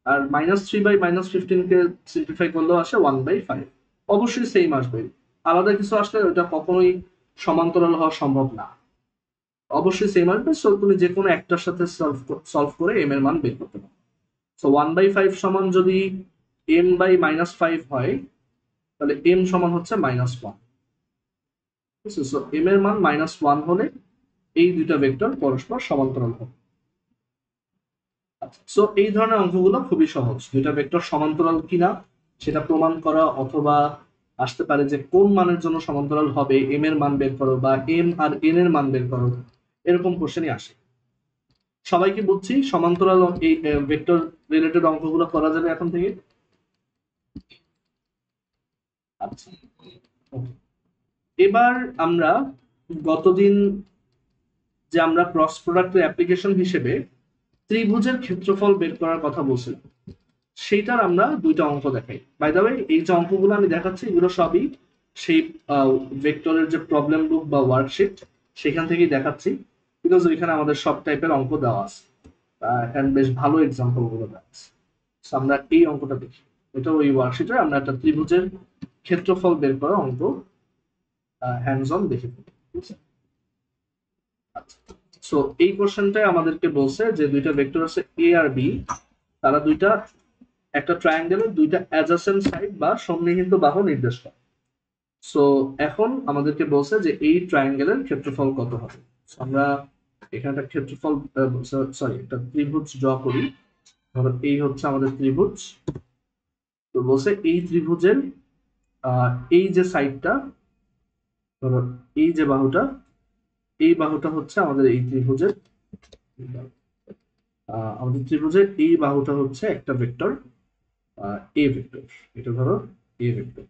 আর -3/-15 কে সিম্পলিফাই করলেও আসে 1/5। অবশ্যই সেম আসবে, আলাদা কিছু আসলে ওটা কখনোই সমান্তরাল হওয়া সম্ভব না, অবশ্যই সেম আসবে। সো তুমি যে কোনো একটার সাথে সলভ করে এম এর মান বের করতে পারো। সো 1/5 সমান যদি এম বাই -5 হয়, তাহলে এম সমান হচ্ছে -1। সো এম এর মান -1 হলে এই দুইটা ভেক্টর পরস্পর সমান্তরাল হবে। আচ্ছা, সো এই ধরনের অঙ্কগুলো খুবই সহজ, দুইটা ভেক্টর সমান্তরাল কিনা সেটা প্রমাণ করা, অথবা আসতে পারে যে কোন মানের জন্য সমান্তরাল হবে, এম এর মান বের করো, বা এম আর এন এর মান বের করো, এরকম কোশ্চেনই আসে। সবাইকে বুঝছি সমান্তরাল এই ভেক্টর রিলেটেড অঙ্কগুলো করা যাবে এখন থেকে। আচ্ছা, okay. এবার আমরা গতদিন যে আমরা ক্রস প্রোডাক্টের অ্যাপ্লিকেশন হিসেবে ত্রিভুজের ক্ষেত্রফল বের করার কথা বলছিলাম, সেইটার আমরা দুইটা অঙ্ক দেখাই। বাই দ্য ওয়ে, এই যে অঙ্কগুলো আমি দেখাচ্ছি এগুলো সবই সেই ভেক্টরের যে প্রবলেম বুক বা ওয়ার্কশিট সেখান থেকেই দেখাচ্ছি, বিকজ ওইখানে আমাদের সব টাইপের অঙ্ক দেওয়া আছে, এন্ড বেশ ভালো এক্সাম্পল গুলো দেওয়া আছে। So, আমরা এই অঙ্কটা দেখি, এটা ওই ওয়ার্কশিটে আমরা একটা ত্রিভুজের ক্ষেত্রফল বের করা অঙ্ক হ্যান্ডস অন দেখে ফেলি, ঠিক আছে? আচ্ছা, সো এই কোশ্চেনটাই আমাদেরকে বলছে যে দুইটা ভেক্টর আছে এ আর বি, তারা দুইটা একটা ট্রায়াঙ্গেলের দুইটা অ্যাডজাসেন্ট সাইড বা সন্নিহিত বাহু নির্দেশ করে। সো এখন আমাদেরকে বলছে যে এই ট্রায়াঙ্গেলের ক্ষেত্রফল কত হবে। So, আমরা এখানে একটা ক্ষেত্রফল, সরি, একটা ত্রিভুজ ড্র করি। ধরো এই হচ্ছে আমাদের ত্রিভুজ। তো বলছে এই ত্রিভুজের এই যে সাইডটা, ধরো এই যে বাহুটা, এই বাহুটা হচ্ছে আমাদের এই ত্রিভুজের, আমাদের ত্রিভুজের এই বাহুটা হচ্ছে একটা ভেক্টর এ ভেক্টর, এটা ধরো এ ভেক্টর।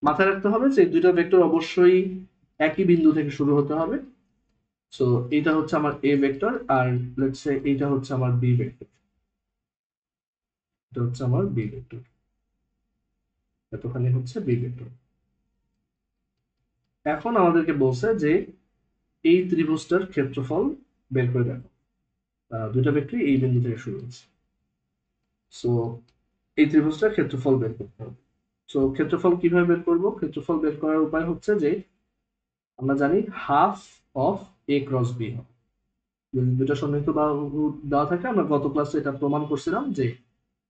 মাথায় রাখতে হবে যে দুইটা ভেক্টর অবশ্যই একই বিন্দু থেকে শুরু হতে হবে। সো এইটা হচ্ছে আমার এ ভেক্টর, আর লেটস সে এইটা হচ্ছে আমার বি ভেক্টর, এটা হচ্ছে আমার বি ভেক্টর, এতখানি হচ্ছে বি ভেক্টর। এখন আমাদেরকে বলছে যে এই ত্রিভুজটার ক্ষেত্রফল বের করে দেখো, দুইটা ভেক্টরই এই বিন্দু থেকে শুরু হচ্ছে। সো এই ত্রিভুজটার ক্ষেত্রফল বের করতে হবে। সো ক্ষেত্রফল কিভাবে বের করব? ক্ষেত্রফল বের করার উপায় হচ্ছে যে আমরা জানি half of a cross b, যদি দুটা সন্নিহিত বাহু দেওয়া থাকে, আমরা গত ক্লাসে এটা প্রমাণ করছিলাম যে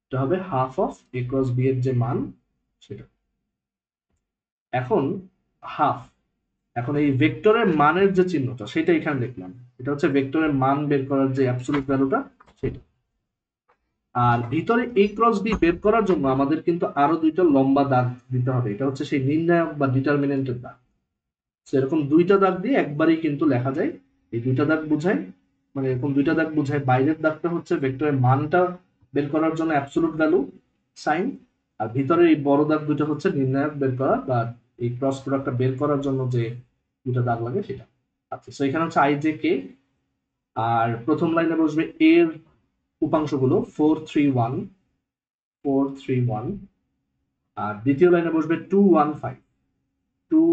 এটা হবে half of a cross b এর যে মান সেটা। এখন হাফ, এখন এই ভেক্টরের মানের যে চিহ্নটা সেটা এখানে লিখলাম, এটা হচ্ছে ভেক্টরের মান বের করার যে অ্যাবসলিউট ভ্যালুটা সেটা। আর ভিতরে এ ক্রস বি বের করার জন্য আমাদের কিন্তু আরো দুইটা লম্বা দাগ দিতে হবে, এটা হচ্ছে সেই নির্ণায়ক বা ডিটারমিনেন্টের দাগ। সেরকম দুইটা দাগ দিয়ে একবারই কিন্তু লেখা যায়। এই দুইটা দাগ বোঝায়, মানে এরকম দুইটা দাগ বোঝায়, বাইরের দাগটা হচ্ছে ভেক্টরের মানটা বের করার জন্য অ্যাবসলিউট ভ্যালু সাইন, আর ভিতরে এই বড় দাগ দুটো হচ্ছে নির্ণায়ক বের করা বা এই ক্রস প্রোডাক্টটা বের করার জন্য যে দুটো দাগ লাগে সেটা। আচ্ছা, তো এখানে হচ্ছে আই জে কে, আর প্রথম লাইনে বসবে এর উপাংশগুলো 4 3 1, 4 3 1, আর দ্বিতীয় লাইনে বসবে 2 1 5, 2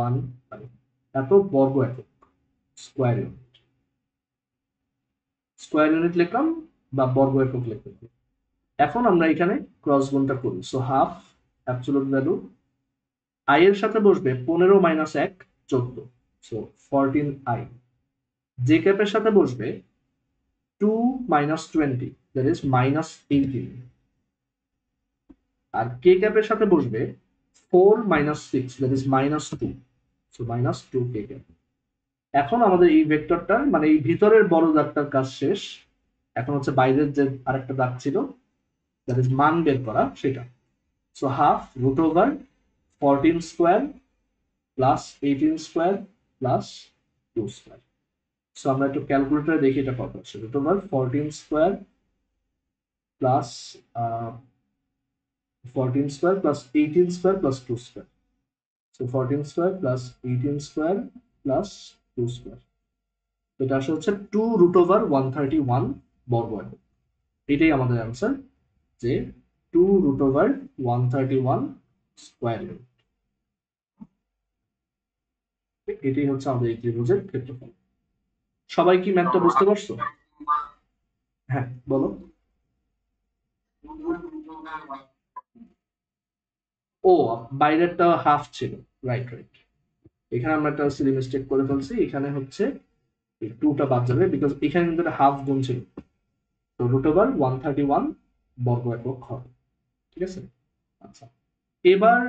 1 5, এত বর্গ একক, স্কোয়ার ইউনিট, স্কোয়ার ইউনিট লিখলাম বা বর্গ একক লিখলাম। এখন আমরা এখানে ক্রস গুণটা করি। So half absolute value, I এর সাথে বসবে 15 - 1 14, সো 14 আই। জে ক্যাপের সাথে বসবে 2 - 20, দ্যাট ইজ -18, আর কে ক্যাপের সাথে বসবে 4 - 6, that is -2, so -2 K cap. এখন আমাদের এই ভেক্টরটার মানে এই ভিতরের বড় দাগটার কাজ শেষ, এখন হচ্ছে বাইরের যে আরেকটা দাগ ছিল দ্যাট ইজ মান বের করা সেটা। So half root over 14 square plus 18 square plus 2 square. So আমরা একটু ক্যালকুলেটরে দেখি এটা কত হচ্ছে। Root over 14 square plus 14 square plus 18 square plus 2 square, so 14 square plus 18 square plus 2 square, এটা আসলে হচ্ছে 2 রুট ওভার 131 বর্গ একক। এটাই আমাদের অ্যান্সার, যে 2 রুট ওভার 131 স্কোয়ার ইউনিট। এটাই হচ্ছে আমাদের এই ত্রিভুজের ক্ষেত্রফল। সবাই কি ম্যাথটা বুঝতে পারছো? হ্যাঁ, বলো। ও, বাইরেরটা হাফ ছিল। রাইট রাইট, এখানে আমরা একটা সিলি মিস্টেক করে ফেলছি। এখানে হচ্ছে টুটা বাদ যাবে, বিকজ এখানে কিন্তু একটা হাফ গুণ ছিল। তো √1 131 বর্গ একক হবে। ঠিক আছে। আচ্ছা, এবার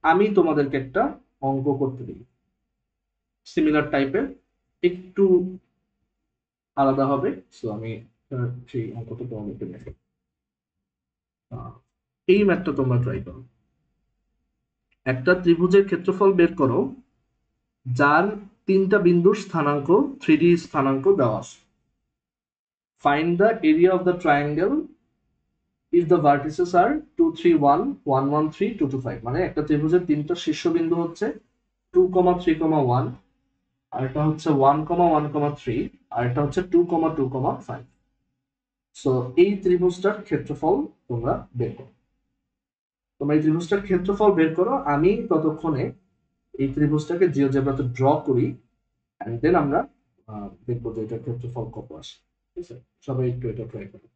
আমি তোমাদেরকে একটা অঙ্ক করতে দিই, সিমিলার টাইপের, একটু আলাদা হবে। সো আমি সেই অঙ্কটা তোমাদেরকে দেখাই। এই ম্যাথটা তোমরা ট্রাই করো। একটা ত্রিভুজের ক্ষেত্রফল বের করো যার তিনটা বিন্দুর স্থানাঙ্ক 3D স্থানাঙ্ক দেওয়া আছে। Find the area of the triangle if the vertices are 2 3 1 1 1 3 2 2 5। মানে একটা ত্রিভুজের তিনটা শীর্ষবিন্দু হচ্ছে 2 3 1, আর এটা হচ্ছে 1 1 3, আর এটা হচ্ছে 2 2 5। সো এই ত্রিভুজটার ক্ষেত্রফল তোমরা বের করো। তোমরা এই ত্রিভুজটার ক্ষেত্রফল বের করো, আমি ততক্ষণে এই ত্রিভুজটাকে জিওজেব্রাতে ড্র করি, এন্ড দেন আমরা দেখবো যে এটার ক্ষেত্রফল কত আসে। ঠিক আছে, সবাই একটু এটা ট্রাই করো।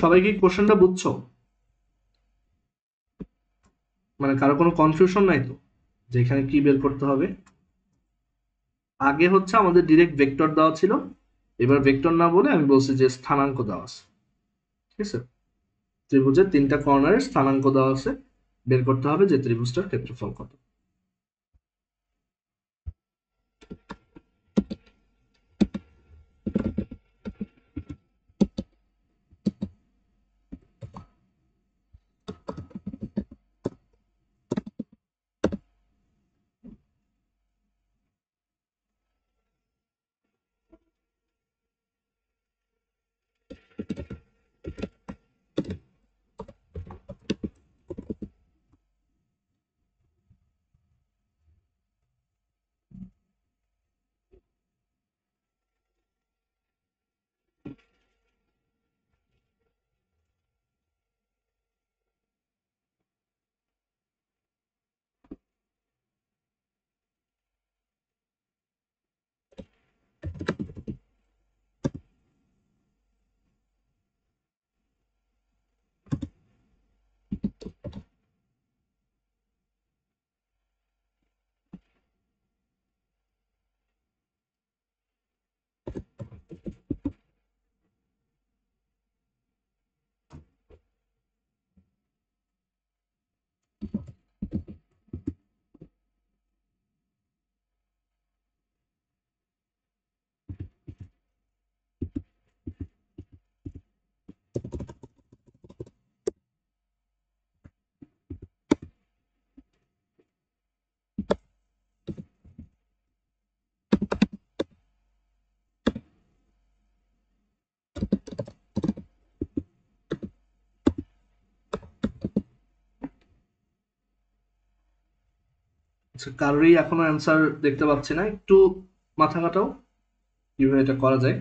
সবাই কি কোশ্চেনটা বুঝছো? মানে কারো কোনো কনফিউশন নাই তো যে এখানে কি বের করতে হবে? আগে হচ্ছে আমাদের ডিরেক্ট ভেক্টর দেওয়া ছিল, এবার ভেক্টর না বলে আমি বলছি যে স্থানাঙ্ক দেওয়া আছে। ঠিক আছে, ত্রিভুজের তিনটা কর্নারের স্থানাঙ্ক দেওয়া আছে, বের করতে হবে যে ত্রিভুজটার ক্ষেত্রফল কত। আচ্ছা, কারোরই এখনো অ্যান্সার দেখতে পাচ্ছি না, একটু মাথা কাটাও কিভাবে এটা করা যায়।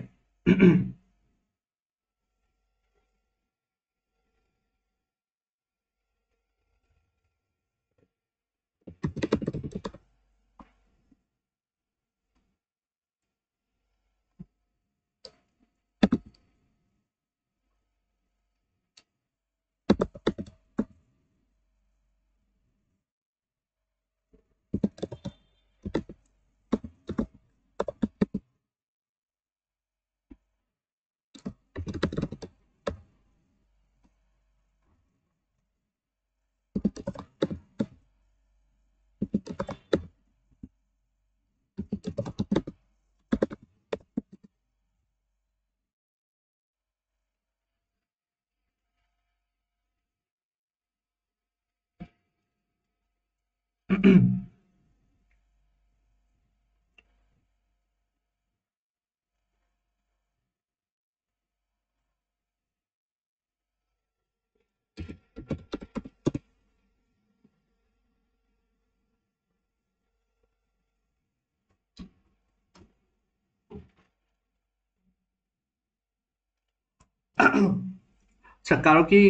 আচ্ছা, কারো কি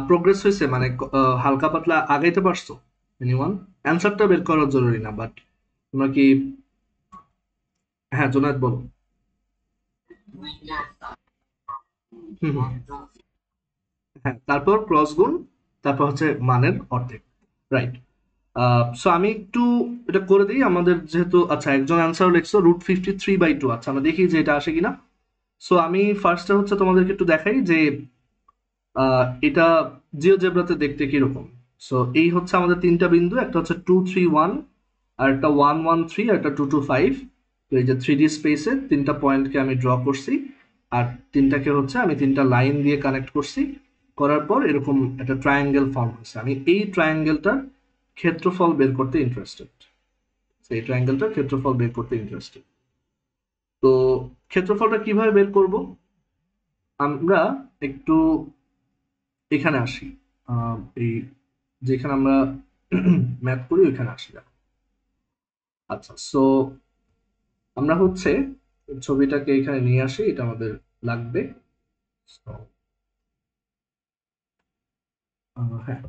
প্রোগ্রেস হয়েছে, মানে হালকা পাতলা আগাইতে পারছো? এনিওয়ান? অ্যান্সারটা বের করা জরুরি না, বাট তোমরা কি? হ্যাঁ, জোনায়েদ বলো। হুম হুম। হ্যাঁ, তারপর ক্রস গুণ, তারপর হচ্ছে মানের অর্ধেক। রাইট। সো আমি একটু এটা করে দিই আমাদের, যেহেতু আচ্ছা একজন অ্যান্সার লিখছো √53/2। আচ্ছা, আমরা দেখি যে এটা আসে কিনা। সো আমি ফার্স্টে হচ্ছে তোমাদেরকে একটু দেখাই যে এটা জিওজেব্রাতে দেখতে কিরকম। সো এই হচ্ছে আমাদের তিনটা বিন্দু, একটা হচ্ছে 2, 3, 1, আর একটা 1, 1, 3, আর একটা 2, 2, 5। তো এই যে 3D স্পেসে তিনটা পয়েন্টকে আমি ড্র করছি, আর তিনটাকে হচ্ছে আমি তিনটা লাইন দিয়ে কানেক্ট করছি। করার পর এরকম একটা ট্রায়াঙ্গেল ফর্ম হয়েছে। আমি এই ট্রায়াঙ্গেলটার ক্ষেত্রফল বের করতে ইন্টারেস্টেড। এই ট্রায়াঙ্গেলটার ক্ষেত্রফল বের করতে ইন্টারেস্টেড। তো ক্ষেত্রফলটা কিভাবে বের করব? আমরা একটু এখানে আসি। এই যেখানে আমরা ম্যাথ করি ওইখানে আসি। আচ্ছা, সো আমরা হচ্ছে ছবিটাকে এখানে নিয়ে আসি, এটা আমাদের লাগবে। So, হ্যাঁ।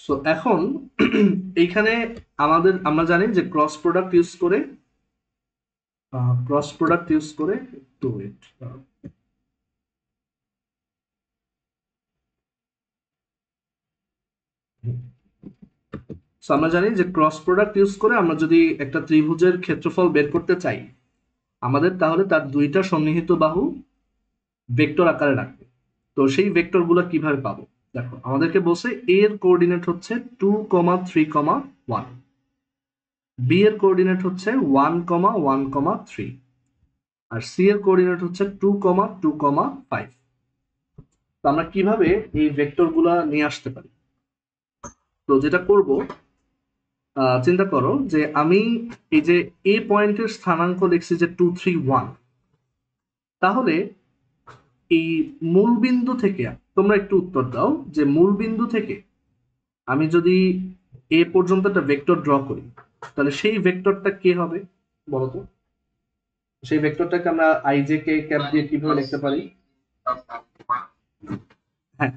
সো এখন এইখানে আমরা জানি যে ক্রস প্রোডাক্ট ইউজ করে একটু wait, সো আমরা জানি যে ক্রস প্রোডাক্ট ইউজ করে আমরা যদি একটা ত্রিভুজের ক্ষেত্রফল বের করতে চাই, আমাদের তাহলে তার দুইটা সন্নিহিত বাহু ভেক্টর আকারে রাখবে। তো সেই ভেক্টর গুলো কিভাবে পাবো? দেখো, আমাদেরকে বলছে এ এর কোঅর্ডিনেট হচ্ছে 2, 3, 1, বি এর কোঅর্ডিনেট হচ্ছে 1, 1, 3, আর সি এর কোঅর্ডিনেট হচ্ছে 2, 2, 5। তো আমরা কিভাবে এই ভেক্টর গুলা নিয়ে আসতে পারি? তো যেটা করব, চিন্তা করো যে আমি এই যে এ পয়েন্টের স্থানাঙ্ক লিখছি যে 2, 3, 1। তাহলে এই মূল বিন্দু থেকে তোমরা একটু উত্তর দাও যে মূল বিন্দু থেকে আমি যদি এ পর্যন্ত একটা ভেক্টর ড্র করি, তাহলে সেই ভেক্টরটা কে হবে বলতো? সেই ভেক্টরটাকে আমরা আইজে কে ক্যাপ দিয়ে কিভাবে লিখতে পারি? হ্যাঁ,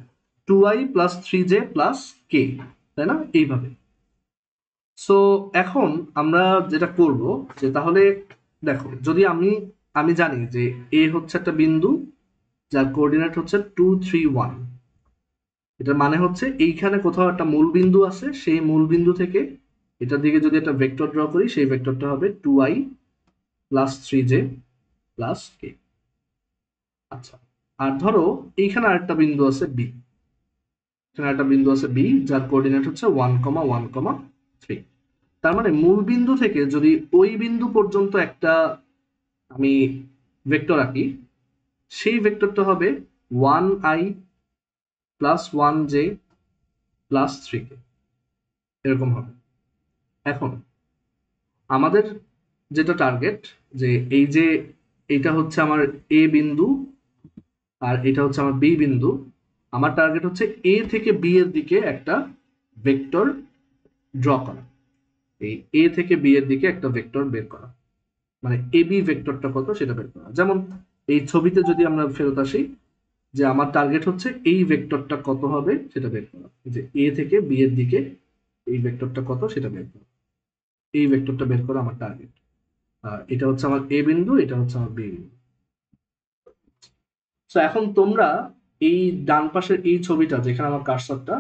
2i+3j+k, তাই না? এইভাবে। সো এখন আমরা যেটা করব, যে তাহলে দেখো, যদি আমি আমি জানি যে এ হচ্ছে একটা বিন্দু যার কোঅর্ডিনেট হচ্ছে 2, 3, 1। এটার মানে হচ্ছে এইখানে কোথাও একটা মূল বিন্দু আছে, সেই মূল বিন্দু থেকে এটার দিকে যদি একটা ভেক্টর ড্র করি, সেই ভেক্টরটা হবে 2i+3j+k। আচ্ছা, আর ধরো এইখানে আরেকটা বিন্দু আছে বি, এখানে একটা বিন্দু আছে বি যার কোঅর্ডিনেট হচ্ছে 1, 1, 3। তার মানে মূল বিন্দু থেকে যদি ওই বিন্দু পর্যন্ত একটা আমি ভেক্টর আঁকি, সেই ভেক্টরটা হবে 1i+1j+3k, এরকম হবে। এখন আমাদের যেটা টার্গেট, যে এই যে এটা হচ্ছে আমার এ বিন্দু আর এটা হচ্ছে আমার বি বিন্দু, আমার টার্গেট হচ্ছে এ থেকে বি এর দিকে একটা ভেক্টর ড্র করা। এই এ থেকে বি এর দিকে একটা ভেক্টর বের করা, মানে এ বি ভেক্টরটা কত সেটা বের করা। যেমন এই ছবিতে যদি আমরা ফেরত আসি, যে আমার টার্গেট হচ্ছে এই ভেক্টরটা কত হবে সেটা বের করা, যে এ থেকে বি এর দিকে এই ভেক্টরটা কত সেটা বের করা। এই ভেক্টরটা বের করা আমার টার্গেট। এটা হচ্ছে আমার এ বিন্দু, এটা হচ্ছে আমার বি বিন্দু। তো এখন তোমরা এই ডান পাশের এই ছবিটা যেখানে আমার কার্সরটা,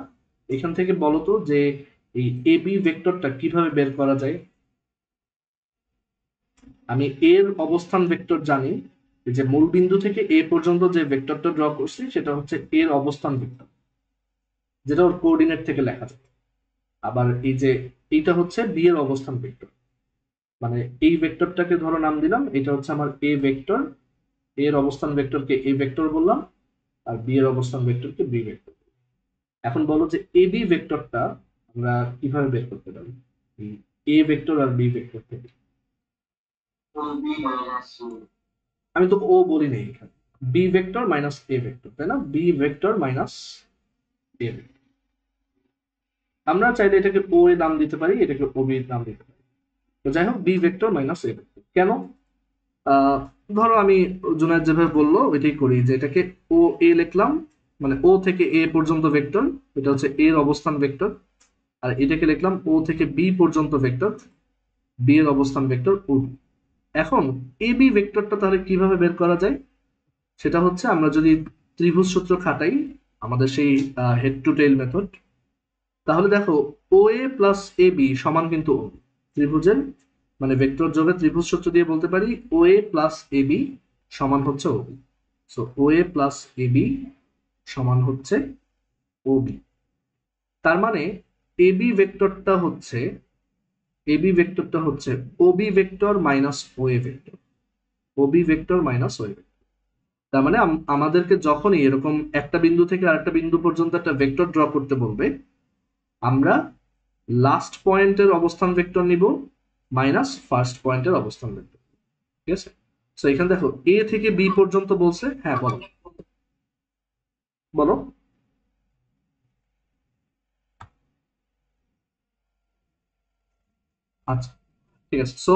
এখান থেকে বলো তো যে এই এ বি ভেক্টরটা কিভাবে বের করা যায়। আমি এর অবস্থান ভেক্টর জানি, যে মূল বিন্দু থেকে এ পর্যন্ত যে ভেক্টরটা ড্র করছি সেটা হচ্ছে এর অবস্থান ভেক্টর, যেটা ওর কোঅর্ডিনেট থেকে লেখা যায়। আবার এই যে এইটা হচ্ছে বি এর অবস্থান ভেক্টর, মানে এই ভেক্টরটাকে ধরো নাম দিলাম, এটা হচ্ছে আমার এ ভেক্টর, এর অবস্থান ভেক্টরকে এ ভেক্টর বললাম, আর বি এর অবস্থান ভেক্টরকে বি ভেক্টর। এখন বলো যে এ বি ভেক্টরটা আমরা কিভাবে বের করতে পারি এ ভেক্টর আর বি ভেক্টর থেকে? আমি তো ও বলি নেই এখানে, b vector minus a vector, তাই না? B vector minus a vector. আমরা চাইলে এটাকে ও এর নাম দিতে পারি, এটাকে ও বি এর নাম দিতে পারি। তো যাই হোক, b vector minus a vector কেন? আহ, ধরো আমি জুনায়েদ যেভাবে বললো ওইটাই করি, যে এটাকে ও এ লিখলাম, মানে ও থেকে এ পর্যন্ত ভেক্টর, এটা হচ্ছে এর অবস্থান ভেক্টর। আর এটাকে লিখলাম ও থেকে বি পর্যন্ত ভেক্টর, বি এর অবস্থান ভেক্টর ও। এখন এ বি ভেক্টরটা তাহলে কিভাবে বের করা যায়? সেটা হচ্ছে আমরা যদি ত্রিভুজ সূত্র খাটাই, আমাদের সেই হেড টু টেইল মেথড, তাহলে দেখো ও এ প্লাস এ বি সমান কিন্তু ও বি। ত্রিভুজের মানে ভেক্টর যোগে ত্রিভুজ সূত্র দিয়ে বলতে পারি ও এ প্লাস এ বি সমান হচ্ছে o B. So O A plus A B সমান হচ্ছে ও বি। তার মানে এ বি ভেক্টরটা হচ্ছে o b vector minus o a vector, o b vector minus o a vector. তার মানে আমাদেরকে যখনই এরকম একটা বিন্দু থেকে আরেকটা বিন্দু পর্যন্ত একটা ভেক্টর ড্র করতে বলবে, আমরা লাস্ট পয়েন্টের অবস্থান ভেক্টর নিব মাইনাস ফার্স্ট পয়েন্টের অবস্থান ভেক্টর। ঠিক আছে? তো এখানে দেখো এ থেকে বি পর্যন্ত বলছে, হ্যাঁ বলো বলো। আচ্ছা, ঠিক আছে। সো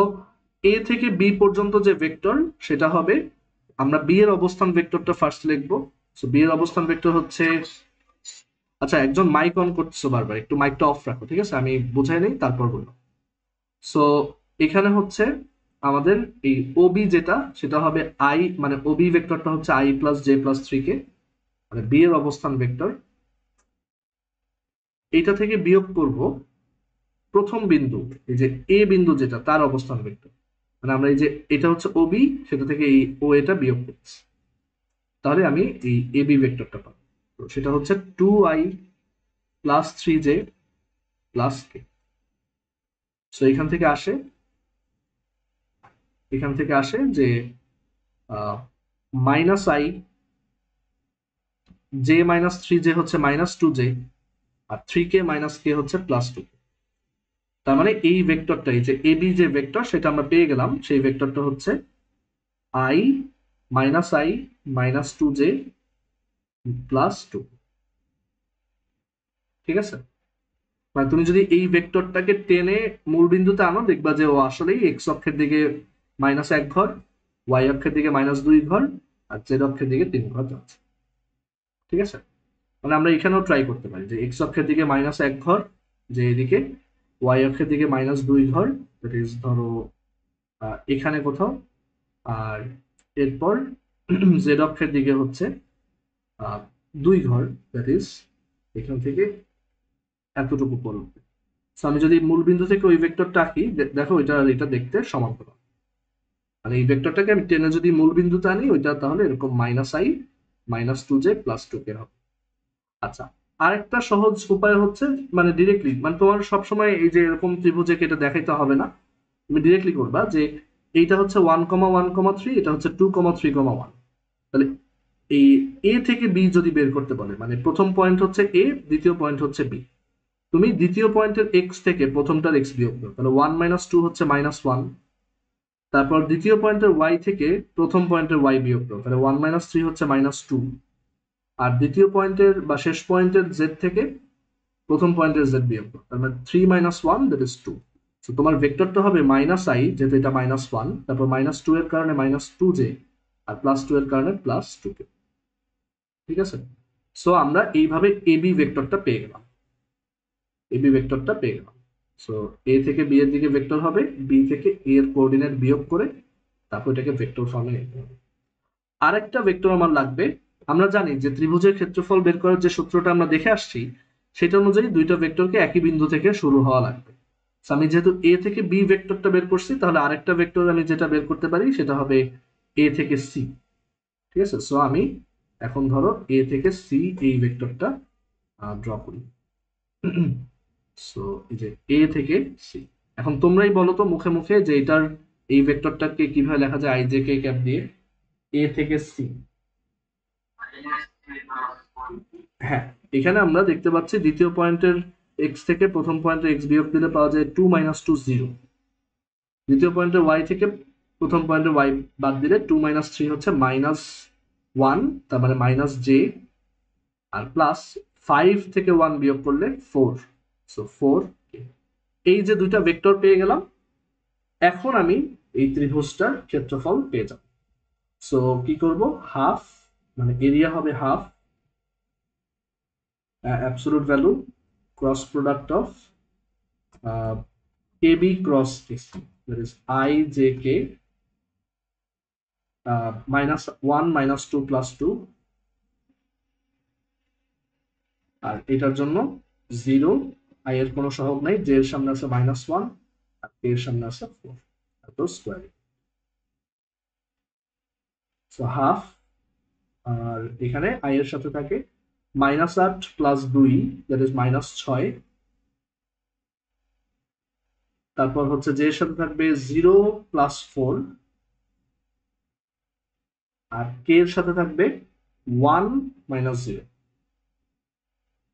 এ থেকে বি পর্যন্ত যে ভেক্টর, সেটা হবে, আমরা বি এর অবস্থান ভেক্টরটা ফার্স্ট লিখবো। সো বি এর অবস্থান ভেক্টর হচ্ছে, আচ্ছা একজন মাইক অন করতেছো বারবার, একটু মাইকটা অফ রাখো, ঠিক আছে? আমি বুঝাই নেই তারপর বলবো। সো এখানে হচ্ছে আমাদের এই ওবি যেটা, সেটা হবে আই, মানে ওবি ভেক্টরটা হচ্ছে i plus j plus three k, মানে বি এর অবস্থান ভেক্টর। এইটা থেকে বিয়োগ করব প্রথম বিন্দু, এই যে এ বিন্দু যেটা, তার অবস্থান ভেক্টর। মানে আমরা এই যে এটা হচ্ছে ওবি, সেটা থেকে এই ও এটা বিয়োগ করছি, তাহলে আমি এই এ বি ভেক্টরটা পাবো। তো সেটা হচ্ছে two i plus three j plus k. So এখান থেকে আসে যে minus i, j minus three j হচ্ছে মাইনাস টু জে, আর থ্রি কে মাইনাস কে হচ্ছে প্লাস টু। তার মানে এই ভেক্টরটা, এই যে এবি যে ভেক্টর, সেটা আমরা পেয়ে গেলাম। সেই ভেক্টরটা হচ্ছে i minus two j plus two. ঠিক আছে? মানে তুমি যদি এই ভেক্টরটাকে টেনে মূল বিন্দুতে আনো, দেখবা যে ও আসলেই এক্স অক্ষের দিকে মাইনাস এক ঘর, ওয়াই অক্ষের দিকে মাইনাস দুই ঘর, আর জেড অক্ষের দিকে তিন ঘর যাচ্ছে। ঠিক আছে? মানে আমরা এখানেও ট্রাই করতে পারি যে এক্স অক্ষের দিকে মাইনাস এক ঘর, যে এদিকে, ওয়াই অক্ষের দিকে মাইনাস দুই ঘর, দ্যাট ইজ ধরো এখানে কোথাও, আর এরপর জেড অক্ষের দিকে হচ্ছে আহ, দুই ঘর, দ্যাট ইজ এখান থেকে এতটুকু পড়বে। So আমি যদি মূল বিন্দু থেকে ওই ভেক্টরটা আঁকি, দেখো এটা আর এটা দেখতে সমান্তরাল। আর এই ভেক্টরটাকে আমি টেনে যদি মূল বিন্দুতে আনি, ওইটা তাহলে এরকম minus i minus two j plus two k হবে। আচ্ছা, আরেকটা সহজ উপায় হচ্ছে, মানে ডিরেক্টলি, মানে তোমার সবসময় এই যে এরকম ত্রিভুজে কেটে দেখাইতে হবে না, তুমি ডিরেক্টলি করবা যে এইটা হচ্ছে one comma one comma three, এটা হচ্ছে two comma three comma one. তাহলে এই এ থেকে বি যদি বের করতে বলে, মানে প্রথম পয়েন্ট হচ্ছে এ, দ্বিতীয় পয়েন্ট হচ্ছে বি, তুমি দ্বিতীয় পয়েন্টের এক্স থেকে প্রথমটার এক্স বিয়োগ করো, তাহলে ওয়ান মাইনাস টু হচ্ছে মাইনাস ওয়ান। তারপর দ্বিতীয় পয়েন্টের ওয়াই থেকে প্রথম পয়েন্টের ওয়াই বিয়োগ করো, তাহলে ওয়ান মাইনাস থ্রি হচ্ছে মাইনাস টু। আর দ্বিতীয় পয়েন্টের বা শেষ পয়েন্টের জেড থেকে প্রথম পয়েন্টের জেড বিয়োগ করো, তার মানে three minus one, that is two. তো তোমার ভেক্টরটা হবে মাইনাস আই, যেহেতু এটা মাইনাস ওয়ান, তারপর মাইনাস টু এর কারণে মাইনাস টু জে, আর প্লাস টু এর কারণে প্লাস টু কে। ঠিক আছে? সো আমরা এইভাবে এবি ভেক্টরটা পেয়ে গেলাম, এবি ভেক্টরটা পেয়ে গেলাম। সো এ থেকে বি এর দিকে ভেক্টর হবে, বি থেকে এ এর কোঅর্ডিনেট বিয়োগ করে তারপর এটাকে ভেক্টর ফর্মে নিতে হবে। আরেকটা ভেক্টর আমার লাগবে। আমরা জানি যে ত্রিভুজের ক্ষেত্রফল বের করার যে সূত্রটা আমরা দেখে আসছি, সেটা অনুযায়ী দুইটা ভেক্টরকে একই বিন্দু থেকে শুরু হওয়া লাগবে। So আমি যেহেতু এ থেকে বি ভেক্টরটা বের করছি, তাহলে আরেকটা ভেক্টর আমি যেটা বের করতে পারি সেটা হবে এ থেকে সি। ঠিক আছে? সো আমি এখন ধরো এ থেকে সি এই ভেক্টরটা ড্র করি। সো এই যে এ থেকে সি, এখন তোমরাই বলো তো মুখে মুখে যে এটার এই ভেক্টরটাকে কিভাবে লেখা যায়, আই জে কে ক্যাপ দিয়ে। এ থেকে সি, হ্যাঁ, এখানে আমরা দেখতে পাচ্ছি দ্বিতীয় পয়েন্টের এক্স থেকে প্রথম পয়েন্টে এক্স বিয়োগ দিলে পাওয়া যায় 2 - 2 0। দ্বিতীয় পয়েন্টে ওয়াই থেকে প্রথম পয়েন্টে ওয়াই বাদ দিলে 2 - 3 হচ্ছে -1, তার মানে -j, আর প্লাস 5 থেকে 1 বিয়োগ করলে 4, সো 4। এই যে দুইটা ভেক্টর পেয়ে গেলাম, এখন আমি এই ত্রিভুজটার ক্ষেত্রফল পেয়ে যাব। সো কি করব, হাফ, মানে এরিয়া হবে half absolute value cross product of KB cross AC, that is IJK, -1 - 2 + 2, আর এটার জন্য 0, i এর কোনো সহগ নাই, j এর সামনে আছে -1 আর k এর সামনে আছে 4, এত স্কয়ার। সো হাফ, আর এখানে i এর সাথে থাকে -8 + 2, দ্যাট ইজ -6, তারপর হচ্ছে j এর সাথে থাকবে 0 + 4, আর k এর সাথে থাকবে 1 - 0।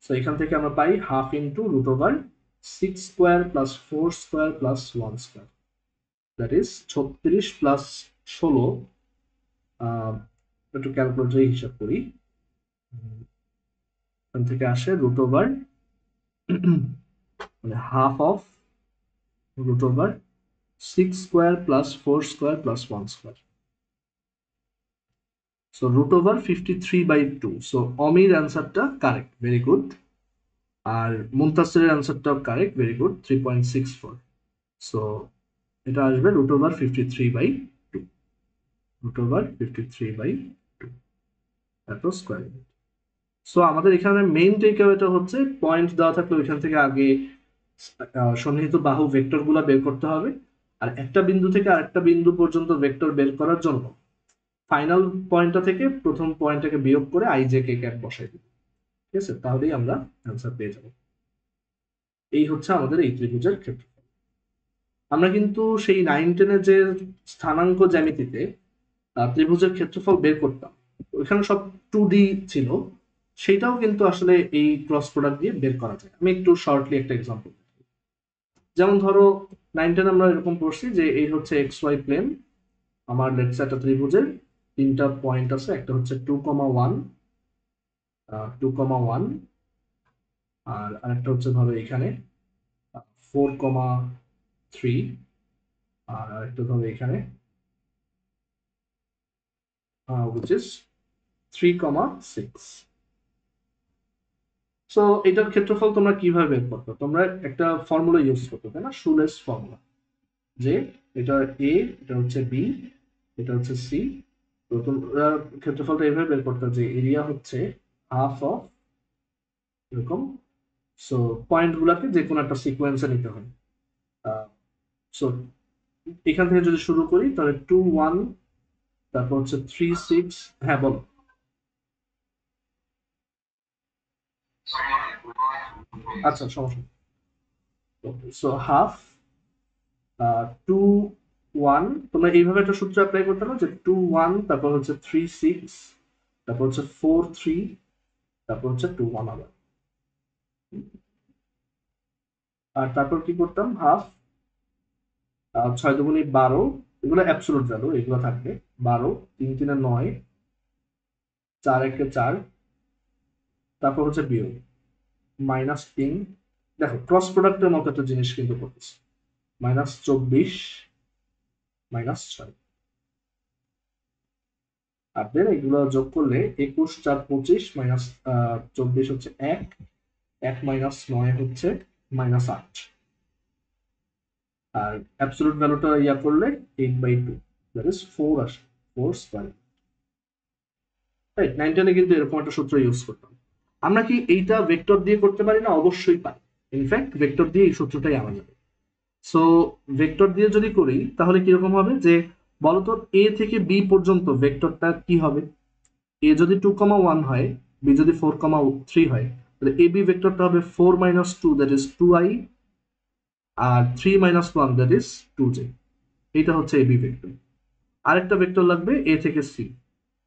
সো এখান থেকে আমরা পাই half into √6 square plus 4 square plus 1 square, that is 36 plus 16, একটু ক্যালকুলেটরে হিসাব করি, এখান থেকে আসে মানে half of √6 square plus 4 square plus 1 square, so √53/2। So অমির অ্যান্সারটা কারেক্ট, ভেরি গুড। আর মুনতাসিরের অ্যান্সারটাও কারেক্ট, ভেরি গুড, 3.64। সো এটা আসবে √53/2, √53/2, এত স্কোয়ার ইউনিট। সো আমাদের এখানে মেইন টেকঅ্যাওয়েটা হচ্ছে পয়েন্ট দেওয়া থাকলে ওইখান থেকে আগে সন্নিহিত বাহু ভেক্টর গুলা বের করতে হবে, আর একটা বিন্দু থেকে আরেকটা বিন্দু পর্যন্ত ভেক্টর বের করার জন্য ফাইনাল পয়েন্টটা থেকে প্রথম পয়েন্টটাকে বিয়োগ করে IJK ক্যাপ বসাই দিব, ঠিক আছে? তাহলেই আমরা অ্যান্সার পেয়ে যাব। এই হচ্ছে আমাদের এই ত্রিভুজের ক্ষেত্র। আমরা কিন্তু সেই 9-10-এর যে স্থানাঙ্ক জ্যামিতিতে ত্রিভুজের ক্ষেত্রফল বের করতাম, ওইখানে সব 2D ছিল, সেটাও কিন্তু আসলে এই ক্রস প্রোডাক্ট দিয়ে বের করা যায়। আমি একটু শর্টলি একটা এক্সাম্পল, যেমন ধরো 9-10 আমরা এরকম পড়ছি যে এই হচ্ছে XY প্লেন, আমার লেটস একটা ত্রিভুজের তিনটা পয়েন্ট আছে, একটা হচ্ছে 2,1, 2,1, আর আরেকটা হচ্ছে ধরো এখানে 4,3, আর আরেকটা ধরো এখানে which is 3,6। সো এটার ক্ষেত্রফল তোমরা কিভাবে বের করতে, তোমরা একটা ফর্মুলা ইউজ করতে, তাই না, শুলেস ফর্মুলা, যে এটা এ, এটা হচ্ছে বি, এটা হচ্ছে সি। তো তোমরা ক্ষেত্রফলটা এইভাবে বের করতে যে এরিয়া হচ্ছে হাফ অফ এরকম, সো পয়েন্ট গুলাকে যে কোনো একটা সিকোয়েন্সে নিতে হয়। সো এখান থেকে যদি শুরু করি তাহলে 2, 1, তারপর হচ্ছে 3, 6, হ্যাঁ বলো। আচ্ছা, সমস্যা। সো হাফ 2, 1, তোমরা এইভাবে একটা সূত্র অ্যাপ্লাই করতে পারো যে 2, 1, তারপর হচ্ছে 3, 6, তারপর হচ্ছে 4, 3, তারপর হচ্ছে 2, 1 আবার। আর তারপর কি করতাম, হাফ 6 দুগুণে 12, এগুলো অ্যাবসলিউট ভ্যালু, এগুলো থাকবে 12, 3 3 9, 4 1 4, তারপর হচ্ছে বিয়োগ -3। দেখো ক্রস প্রোডাক্টের মতো একটা জিনিস কিন্তু করতেছে, -24, -6, আর দেন এগুলো যোগ করলে 21 4 25, -24 হচ্ছে 1, 1 - 9 হচ্ছে -8, আর অ্যাবসলিউট ভ্যালুটা ইয়া করলে 8/2, দ্যাট ইজ 4 আসে, 4 স্কয়ার। রাইট, 9-10-এ কিন্তু এরকম একটা সূত্র ইউজ করতাম। আমরা কি এইটা ভেক্টর দিয়ে করতে পারি না? অবশ্যই পারি। ইনফ্যাক্ট ভেক্টর দিয়ে এই সূত্রটাই আনা যাবে। সো ভেক্টর দিয়ে যদি করি তাহলে কিরকম হবে, যে বলতো এ থেকে বি পর্যন্ত ভেক্টরটা কি হবে, এ যদি 2,1 হয়, বি যদি 4,3 হয়, তাহলে এ বি ভেক্টরটা হবে 4 - 2, দ্যাট ইজ 2i, আর 3 - 1, দ্যাট ইজ 2j। এটা হচ্ছে এবি ভেক্টর। আরেকটা ভেক্টর লাগবে এ থেকে সি,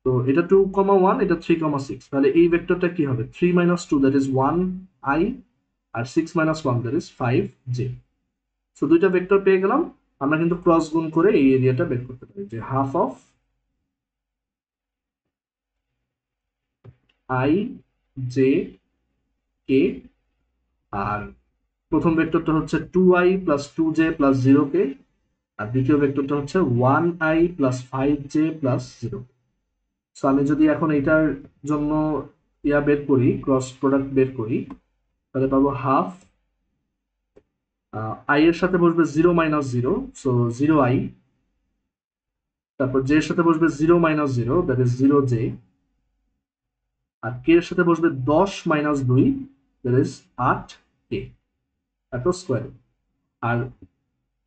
তো এটা 2,1, এটা 3,6, তাহলে এই ভেক্টরটা কি হবে, 3 - 2, দ্যাট ইজ 1i, আর 6 minus 1 that is 5j। So দুইটা ভেক্টর পেয়ে গেলাম। আমরা কিন্তু ক্রস গুণ করে এই এরিয়াটা বের করতে পারি, যে half of i j k, আর প্রথম ভেক্টরটা হচ্ছে 2i plus 2j plus 0k, আর দ্বিতীয় ভেক্টরটা হচ্ছে 1i plus 5j plus 0। So আমি যদি এখন এটার জন্য বের করি, ক্রস প্রোডাক্ট বের করি, তাহলে পাবো হাফ i এর সাথে বসবে 0 মাইনাস 0, সো 0i, তারপর j এর সাথে বসবে 0 মাইনাস 0, দ্যাট ইজ 0j, আর k এর সাথে বসবে 10 মাইনাস 2, দ্যাট ইজ 8k, এত স্কোয়ার। আর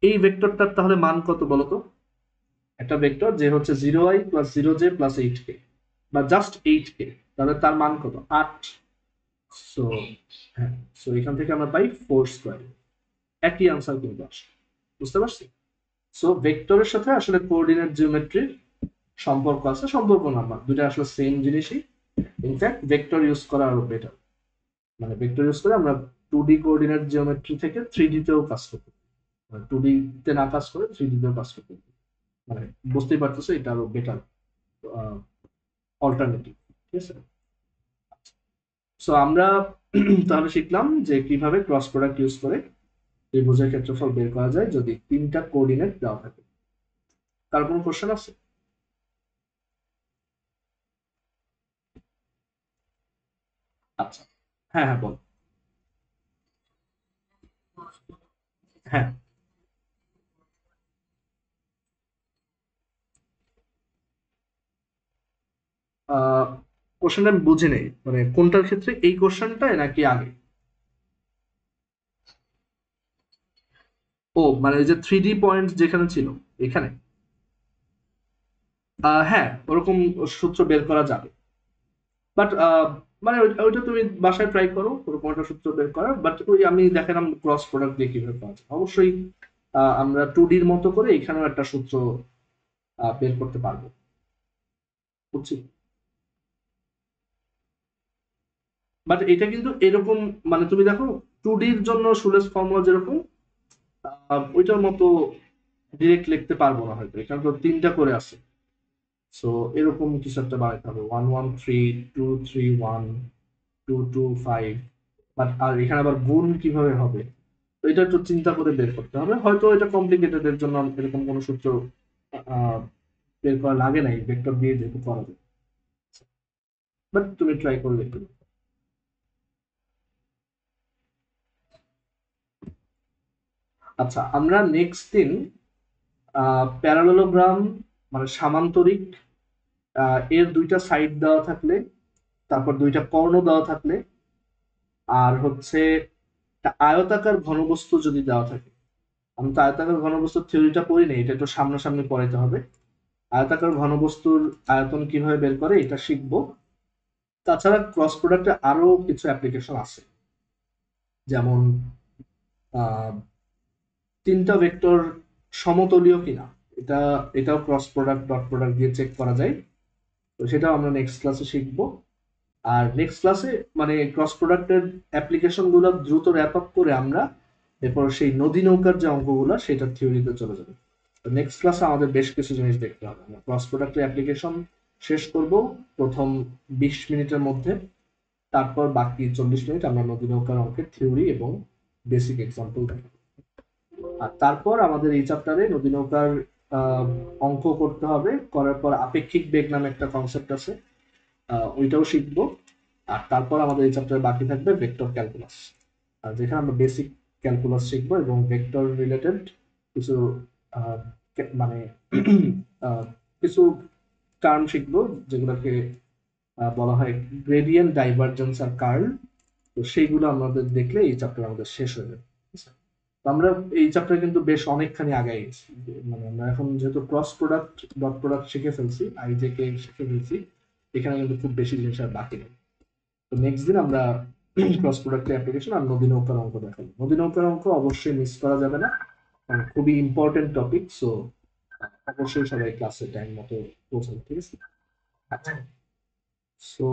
এই ভেক্টরটার তাহলে মান কত বলতো? একটা ভেক্টর যে হচ্ছে 0i plus 0j plus 8k, বা জাস্ট 8k, তাহলে তার মান কত? 8। সো হ্যাঁ, সো এখান থেকে আমরা পাই 4 স্কোয়ার। একই আনসার কিন্তু আসে, বুঝতে পারছি? সো ভেক্টরের সাথে আসলে কোঅর্ডিনেট জিওমেট্রির সম্পর্ক আছে, সম্পর্ক না, দুটো আসলে সেম জিনিসই। ইনফ্যাক্ট ভেক্টর ইউজ করা আরো বেটার, মানে ভেক্টর ইউজ করে আমরা 2D কোঅর্ডিনেট জিওমেট্রি থেকে 3D তেও কাজ করতে পারি, মানে 2D তে না কাজ করে 3D তেও কাজ করতে পারি। মানে বুঝতেই পারতেছো, এটা আরো বেটার অল্টারনেটিভ। ঠিক আছে, সো আমরা তাহলে শিখলাম যে কিভাবে ক্রস প্রোডাক্ট ইউজ করে ত্রিভুজের ক্ষেত্রফল বের করা যায় যদি তিনটা কোঅর্ডিনেট দেওয়া থাকে। তার কোনো কোশ্চেন আছে? আচ্ছা, হ্যাঁ হ্যাঁ বল। হ্যাঁ, কোশ্চেনটা আমি বুঝি নেই, মানে কোনটার ক্ষেত্রে, এই কোশ্চেনটায় নাকি আগে? ও মানে ওই যে 3D পয়েন্ট যেখানে ছিল এখানে। হ্যাঁ, ওরকম সূত্র বের করা যাবে, বাট মানে ওইটা তুমি বাসায় ট্রাই করো ওরকম একটা সূত্র বের করার। বাট ওই আমি দেখালাম ক্রস প্রোডাক্ট দিয়ে কিভাবে পাওয়া যায়। অবশ্যই আমরা 2Dর মতো করে এখানেও একটা সূত্র বের করতে পারবো, বুঝছি। বাট এটা কিন্তু এরকম, মানে তুমি দেখো 2Dর জন্য সুলেস ফর্মুলা যেরকম, ওইটার মতো ডিরেক্ট লিখতে পারবো না হয়তো, এখানে তো তিনটা করে আছে। সো এরকম কিছু একটা বানাইতে হবে, 113 231 225, বাট আর এখানে আবার গুণ কিভাবে হবে, তো এটা একটু চিন্তা করে বের করতে হবে। হয়তো এটা কমপ্লিকেটেড, এর জন্য এরকম কোনো সূত্র আহ, বের করা লাগে নাই, ভেক্টর দিয়ে যেহেতু করা যায়। বাট তুমি ট্রাই করে দেখতে পারো। আচ্ছা, আমরা নেক্সট দিন প্যারালেলোগ্রাম, মানে সামান্তরিক, এর দুইটা সাইড দেওয়া থাকলে, তারপর দুইটা কর্ণ দেওয়া থাকলে, আর হচ্ছে একটা আয়তাকার ঘনবস্তু যদি দেওয়া থাকে। আমি তো আয়তাকার ঘনবস্তুর থিওরিটা পড়ি নাই, এটা একটু সামনাসামনি পড়াইতে হবে। আয়তাকার ঘনবস্তুর আয়তন কিভাবে বের করে এটা শিখবো। তাছাড়া ক্রস প্রোডাক্টে আরো কিছু অ্যাপ্লিকেশন আছে, যেমন আহ, তিনটা ভেক্টর সমতলীয় কিনা, এটা এটাও ক্রস প্রোডাক্ট ডট প্রোডাক্ট দিয়ে চেক করা যায়। তো সেটাও আমরা নেক্সট ক্লাসে শিখবো। আর নেক্সট ক্লাসে মানে ক্রস প্রোডাক্টের অ্যাপ্লিকেশন গুলো দ্রুত র্যাপ আপ করে আমরা এরপর সেই নদী নৌকার যে অঙ্কগুলো সেটা থিওরিতে চলে যাবে। তো নেক্সট ক্লাসে আমাদের বেশ কিছু জিনিস দেখতে হবে। আমরা ক্রস প্রোডাক্টের অ্যাপ্লিকেশন শেষ করব প্রথম 20 মিনিটের মধ্যে, তারপর বাকি 40 মিনিট আমরা নদী নৌকার অঙ্কের থিওরি এবং বেসিক এক্সাম্পল দেখাবো। আর তারপর আমাদের এই চ্যাপ্টারে নদী নৌকার আহ, অঙ্ক করতে হবে, করার পর আপেক্ষিক বেগ নামে একটা কনসেপ্ট আছে, ওইটাও শিখবো। আর তারপর আমাদের এই চ্যাপ্টারে বাকি থাকবে ভেক্টর ক্যালকুলাস, আর যেখানে আমরা বেসিক ক্যালকুলাস শিখবো এবং ভেক্টর রিলেটেড কিছু আহ, মানে আহ, কিছু টার্ম শিখবো, যেগুলোকে বলা হয় গ্রেডিয়েন্ট, ডাইভারজেন্স আর কার্ল। তো সেইগুলো আমাদের দেখলে এই চ্যাপ্টার আমাদের শেষ হয়ে যাবে। তো আমরা এই চ্যাপ্টারে কিন্তু বেশ অনেকখানি আগাই গেছি, মানে আমরা এখন যেহেতু ক্রস প্রোডাক্ট ডট প্রোডাক্ট শিখে ফেলছি, আইজেকে শিখে ফেলছি, এখানে কিন্তু খুব বেশি জিনিস আর বাকি নেই। তো নেক্সট দিন আমরা ক্রস প্রোডাক্টের অ্যাপ্লিকেশন আর নদী নৌকার অঙ্ক দেখাবো। নদী নৌকার অঙ্ক অবশ্যই মিস করা যাবে না, কারণ খুবই ইম্পর্টেন্ট টপিক। সো অবশ্যই সবাই ক্লাসে টাইম মতো পৌঁছাবে, ঠিক আছে? আচ্ছা, সো